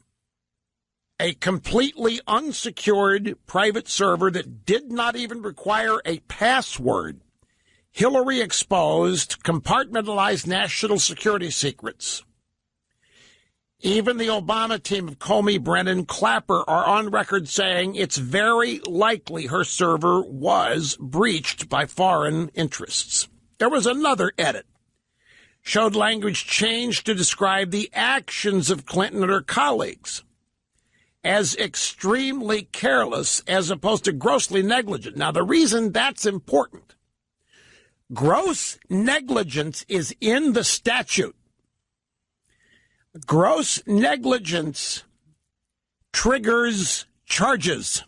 a completely unsecured private server that did not even require a password, Hillary exposed compartmentalized national security secrets. Even the Obama team of Comey, Brennan, Clapper are on record saying it's very likely her server was breached by foreign interests. There was another edit. Showed language changed to describe the actions of Clinton and her colleagues as extremely careless as opposed to grossly negligent. Now, the reason that's important, gross negligence is in the statute. Gross negligence triggers charges.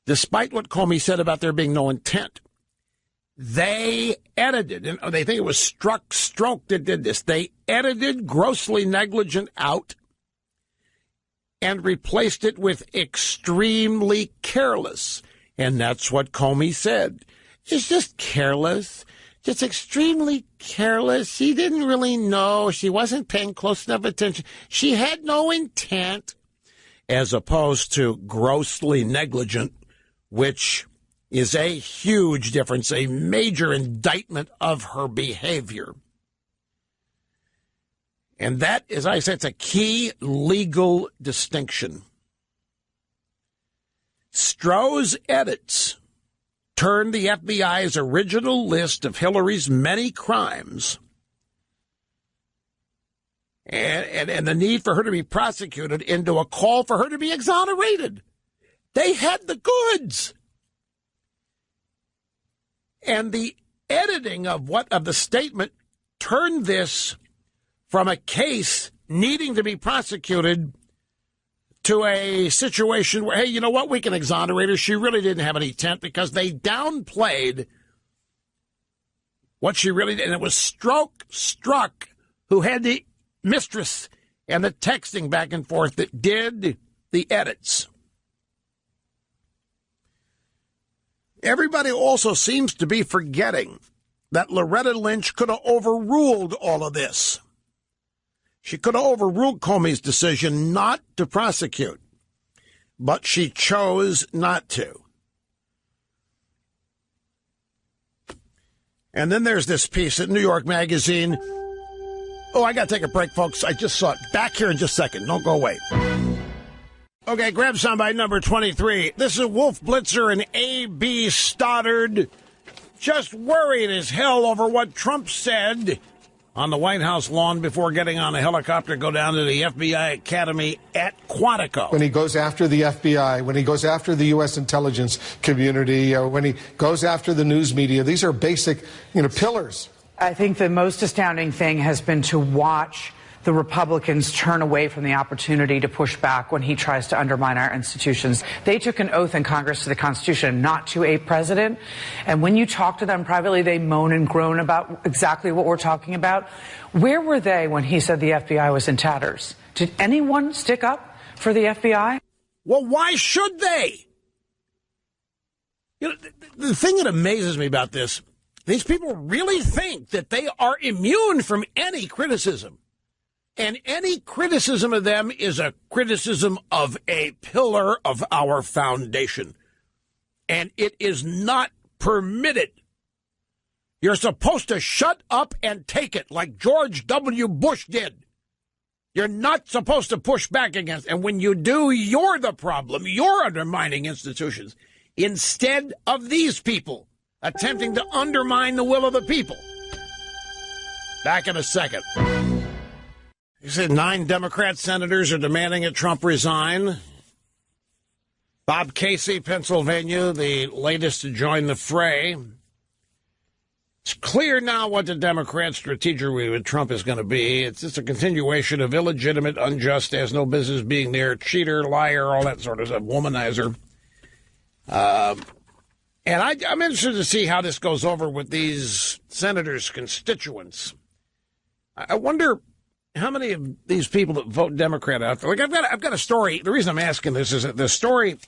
Despite what Comey said about there being no intent, they edited, and they think it was Stroke that did this. They edited grossly negligent out and replaced it with extremely careless. And that's what Comey said. It's just careless. Just extremely careless. She didn't really know. She wasn't paying close enough attention. She had no intent, as opposed to grossly negligent, which is a huge difference, a major indictment of her behavior. And that, as I said, it's a key legal distinction. Stroh's edits turned the FBI's original list of Hillary's many crimes and the need for her to be prosecuted into a call for her to be exonerated. They had the goods. And the editing of the statement turned this from a case needing to be prosecuted to a situation where, hey, you know what, we can exonerate her. She really didn't have any intent, because they downplayed what she really did. And it was Strzok who had the mistress and the texting back and forth that did the edits. Everybody also seems to be forgetting that Loretta Lynch could have overruled all of this. She could have overruled Comey's decision not to prosecute, but she chose not to. And then there's this piece at New York Magazine. Oh, I got to take a break, folks. I just saw it. Back here in just a second. Don't go away. Okay, grab soundbite number 23. This is Wolf Blitzer and A.B. Stoddard, just worried as hell over what Trump said on the White House lawn before getting on a helicopter to go down to the FBI Academy at Quantico. When he goes after the FBI, when he goes after the U.S. intelligence community, when he goes after the news media, these are basic, pillars. I think the most astounding thing has been to watch the Republicans turn away from the opportunity to push back when he tries to undermine our institutions. They took an oath in Congress to the Constitution, not to a president. And when you talk to them privately, they moan and groan about exactly what we're talking about. Where were they when he said the FBI was in tatters? Did anyone stick up for the FBI? Well, why should they? The thing that amazes me about this, these people really think that they are immune from any criticism. And any criticism of them is a criticism of a pillar of our foundation. And it is not permitted. You're supposed to shut up and take it like George W. Bush did. You're not supposed to push back against. And when you do, you're the problem. You're undermining institutions instead of these people attempting to undermine the will of the people. Back in a second. You said 9 Democrat senators are demanding that Trump resign. Bob Casey, Pennsylvania, the latest to join the fray. It's clear now what the Democrat strategy with Trump is going to be. It's just a continuation of illegitimate, unjust, has no business being there, cheater, liar, all that sort of stuff, womanizer. And I'm interested to see how this goes over with these senators' constituents. I wonder how many of these people that vote Democrat out there. Like I've got a story. The reason I'm asking this is that the story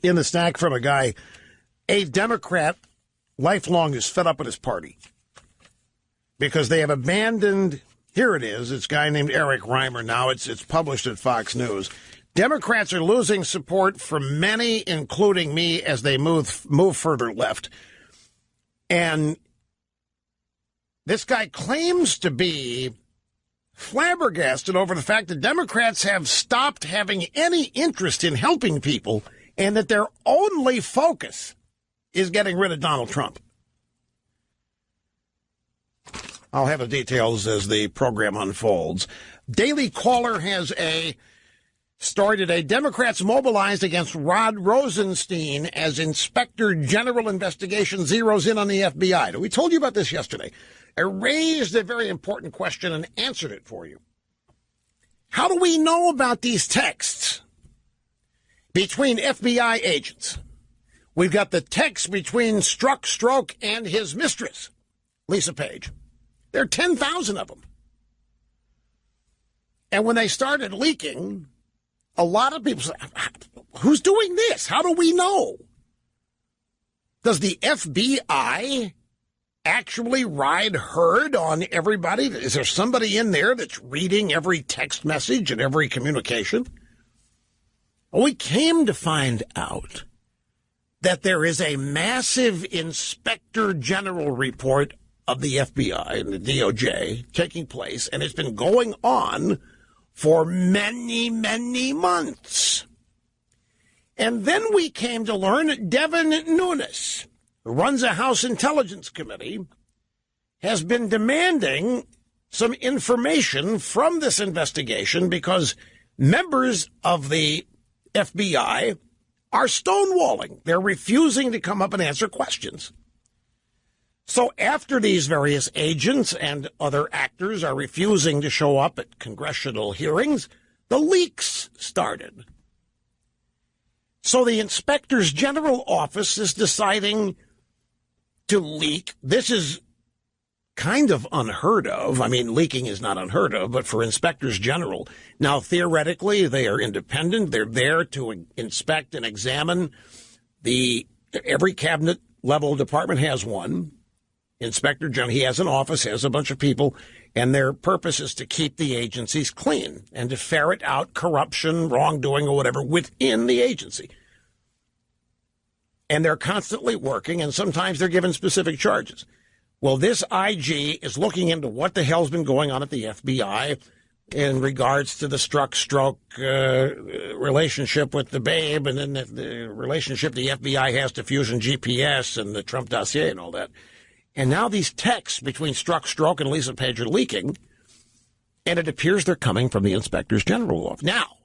in the stack from a guy, a Democrat, lifelong, is fed up with his party because they have abandoned. Here it is. It's a guy named Eric Reimer. Now it's published at Fox News. Democrats are losing support from many, including me, as they move further left. And this guy claims to be flabbergasted over the fact that Democrats have stopped having any interest in helping people and that their only focus is getting rid of Donald Trump. I'll have the details as the program unfolds. Daily Caller has a story today. Democrats mobilized against Rod Rosenstein as Inspector General investigation zeroes in on the FBI. We told you about this yesterday. I raised a very important question and answered it for you. How do we know about these texts between FBI agents? We've got the text between Strzok and his mistress, Lisa Page. There are 10,000 of them. And when they started leaking, a lot of people said, who's doing this? How do we know? Does the FBI actually ride herd on everybody? Is there somebody in there that's reading every text message and every communication? Well, we came to find out that there is a massive Inspector General report of the FBI and the DOJ taking place, and it's been going on for many, many months. And then we came to learn that Devin Nunes, who runs a House Intelligence Committee, has been demanding some information from this investigation because members of the FBI are stonewalling. They're refusing to come up and answer questions. So after these various agents and other actors are refusing to show up at congressional hearings, the leaks started. So the Inspector's General Office is deciding to leak. This is kind of unheard of. I mean, leaking is not unheard of, but for Inspectors General. Now, theoretically, they are independent. They're there to inspect and examine. Every cabinet level department has one. Inspector General, he has an office, has a bunch of people, and their purpose is to keep the agencies clean and to ferret out corruption, wrongdoing, or whatever within the agency. And they're constantly working, and sometimes they're given specific charges. Well, this IG is looking into what the hell's been going on at the FBI in regards to the Strzok relationship with the babe, and then the relationship the FBI has to Fusion GPS and the Trump dossier and all that. And now these texts between Strzok and Lisa Page are leaking, and it appears they're coming from the Inspectors General office. Now,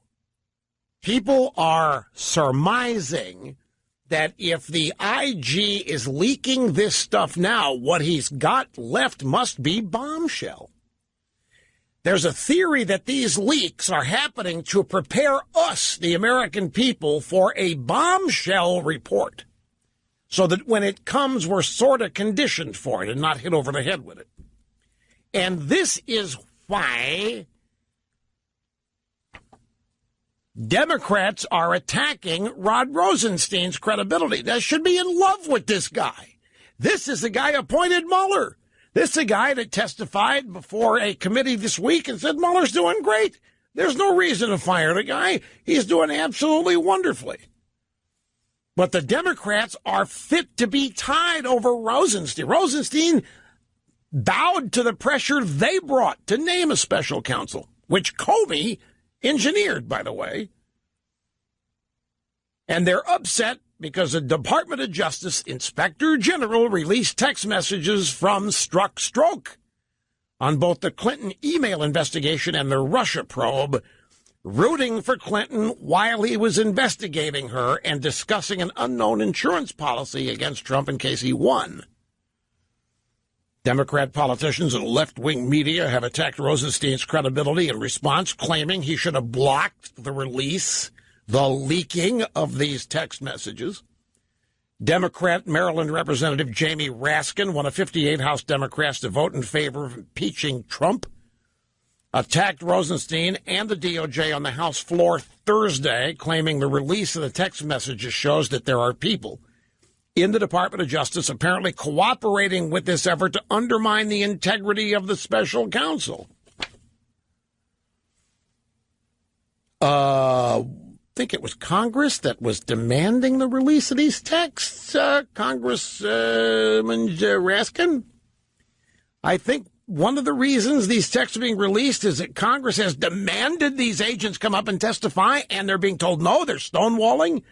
people are surmising that if the IG is leaking this stuff now, what he's got left must be bombshell. There's a theory that these leaks are happening to prepare us, the American people, for a bombshell report, so that when it comes, we're sort of conditioned for it and not hit over the head with it. And this is why Democrats are attacking Rod Rosenstein's credibility. They should be in love with this guy. This is the guy who appointed Mueller. This is the guy that testified before a committee this week and said Mueller's doing great. There's no reason to fire the guy. He's doing absolutely wonderfully. But the Democrats are fit to be tied over Rosenstein. Rosenstein bowed to the pressure they brought to name a special counsel, which Comey engineered, by the way. And they're upset because the Department of Justice Inspector General released text messages from Strzok on both the Clinton email investigation and the Russia probe, rooting for Clinton while he was investigating her and discussing an unknown insurance policy against Trump in case he won. Democrat politicians and left-wing media have attacked Rosenstein's credibility in response, claiming he should have blocked the release, the leaking of these text messages. Democrat Maryland Representative Jamie Raskin, one of 58 House Democrats to vote in favor of impeaching Trump, attacked Rosenstein and the DOJ on the House floor Thursday, claiming the release of the text messages shows that there are people in the Department of Justice apparently cooperating with this effort to undermine the integrity of the special counsel. I think it was Congress that was demanding the release of these texts, Congressman Raskin. I think one of the reasons these texts are being released is that Congress has demanded these agents come up and testify, and they're being told no, they're stonewalling.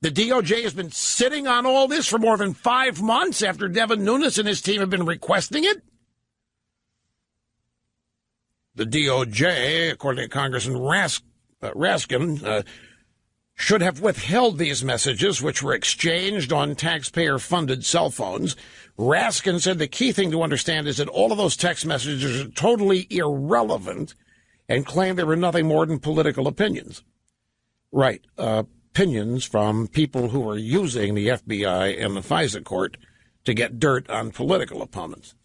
The DOJ has been sitting on all this for more than 5 months after Devin Nunes and his team have been requesting it. The DOJ, according to Congressman Raskin, should have withheld these messages, which were exchanged on taxpayer-funded cell phones. Raskin said the key thing to understand is that all of those text messages are totally irrelevant and claimed they were nothing more than political opinions. Right, opinions from people who are using the FBI and the FISA court to get dirt on political opponents.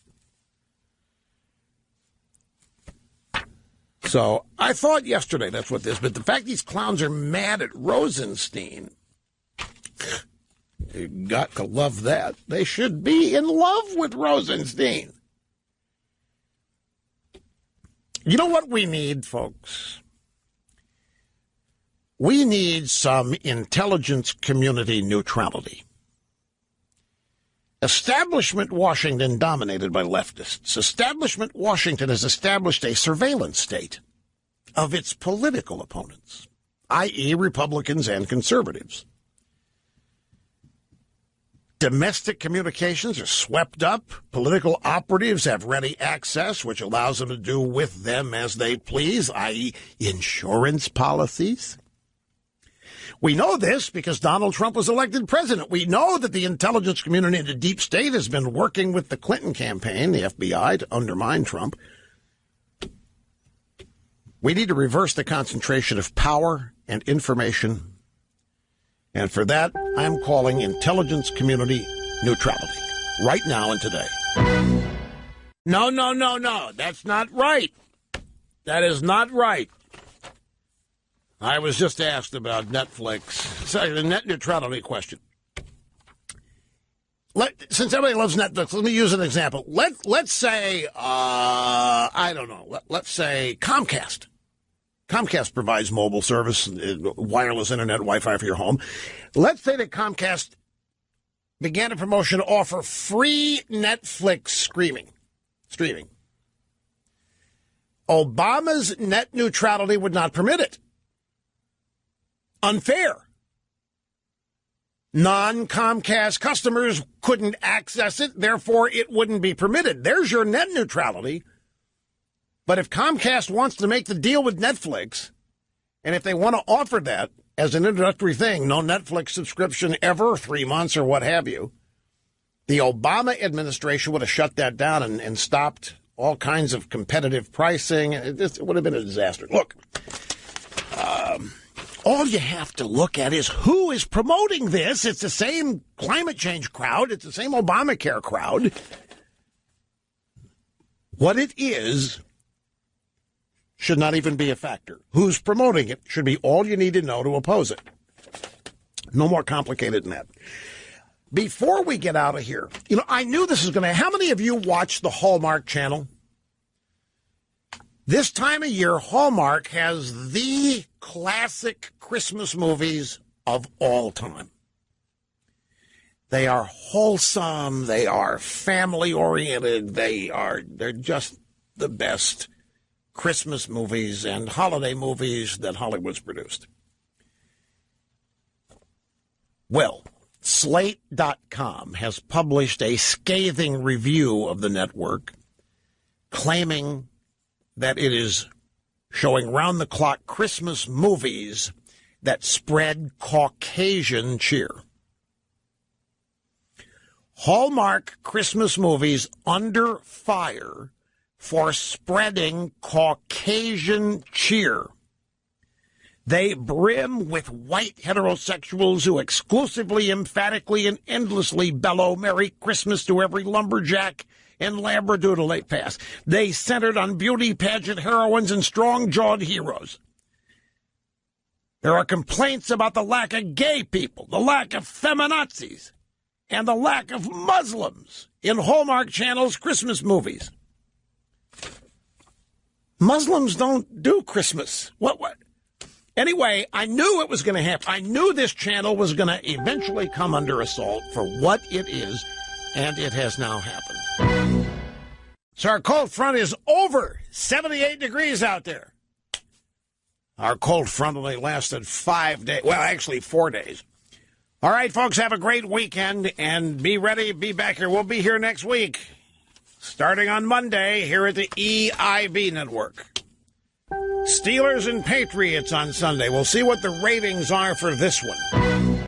So I thought yesterday that's what this, but the fact these clowns are mad at Rosenstein, you got to love that. They should be in love with Rosenstein. You know what we need, folks? We need some intelligence community neutrality. Establishment Washington, dominated by leftists. Establishment Washington has established a surveillance state of its political opponents, i.e. Republicans and conservatives. Domestic communications are swept up. Political operatives have ready access, which allows them to do with them as they please, i.e. insurance policies. We know this because Donald Trump was elected president. We know that the intelligence community and the deep state has been working with the Clinton campaign, the FBI, to undermine Trump. We need to reverse the concentration of power and information. And for that, I'm calling intelligence community neutrality right now and today. No. That's not right. That is not right. I was just asked about Netflix. Sorry, the net neutrality question. Since everybody loves Netflix, let me use an example. Let's say, I don't know, let's say Comcast. Comcast provides mobile service, wireless internet, Wi-Fi for your home. Let's say that Comcast began a promotion to offer free Netflix streaming. Obama's net neutrality would not permit it. Unfair. Non-Comcast customers couldn't access it, therefore it wouldn't be permitted. There's your net neutrality. But if Comcast wants to make the deal with Netflix, and if they want to offer that as an introductory thing, no Netflix subscription ever, 3 months or what have you, the Obama administration would have shut that down and stopped all kinds of competitive pricing. It would have been a disaster. Look, all you have to look at is who is promoting this. It's the same climate change crowd. It's the same Obamacare crowd. What it is should not even be a factor. Who's promoting it should be all you need to know to oppose it. No more complicated than that. Before we get out of here, I knew this was going to... How many of you watch the Hallmark Channel? This time of year, Hallmark has the classic Christmas movies of all time. They are wholesome. They are family-oriented. They're just the best Christmas movies and holiday movies that Hollywood's produced. Well, Slate.com has published a scathing review of the network, claiming that it is showing round-the-clock Christmas movies that spread Caucasian cheer. Hallmark Christmas movies under fire for spreading Caucasian cheer. They brim with white heterosexuals who exclusively, emphatically, and endlessly bellow Merry Christmas to every lumberjack and labradoodle they pass. They centered on beauty pageant heroines and strong-jawed heroes. There are complaints about the lack of gay people, the lack of feminazis, and the lack of Muslims in Hallmark Channel's Christmas movies. Muslims don't do Christmas. What? Anyway, I knew it was going to happen. I knew this channel was going to eventually come under assault for what it is, and it has now happened. So our cold front is over. 78 degrees out there. Our cold front only lasted 5 days. Well, actually 4 days. All right, folks, have a great weekend, and be ready. Be back here. We'll be here next week, starting on Monday here at the EIB Network. Steelers and Patriots on Sunday. We'll see what the ratings are for this one.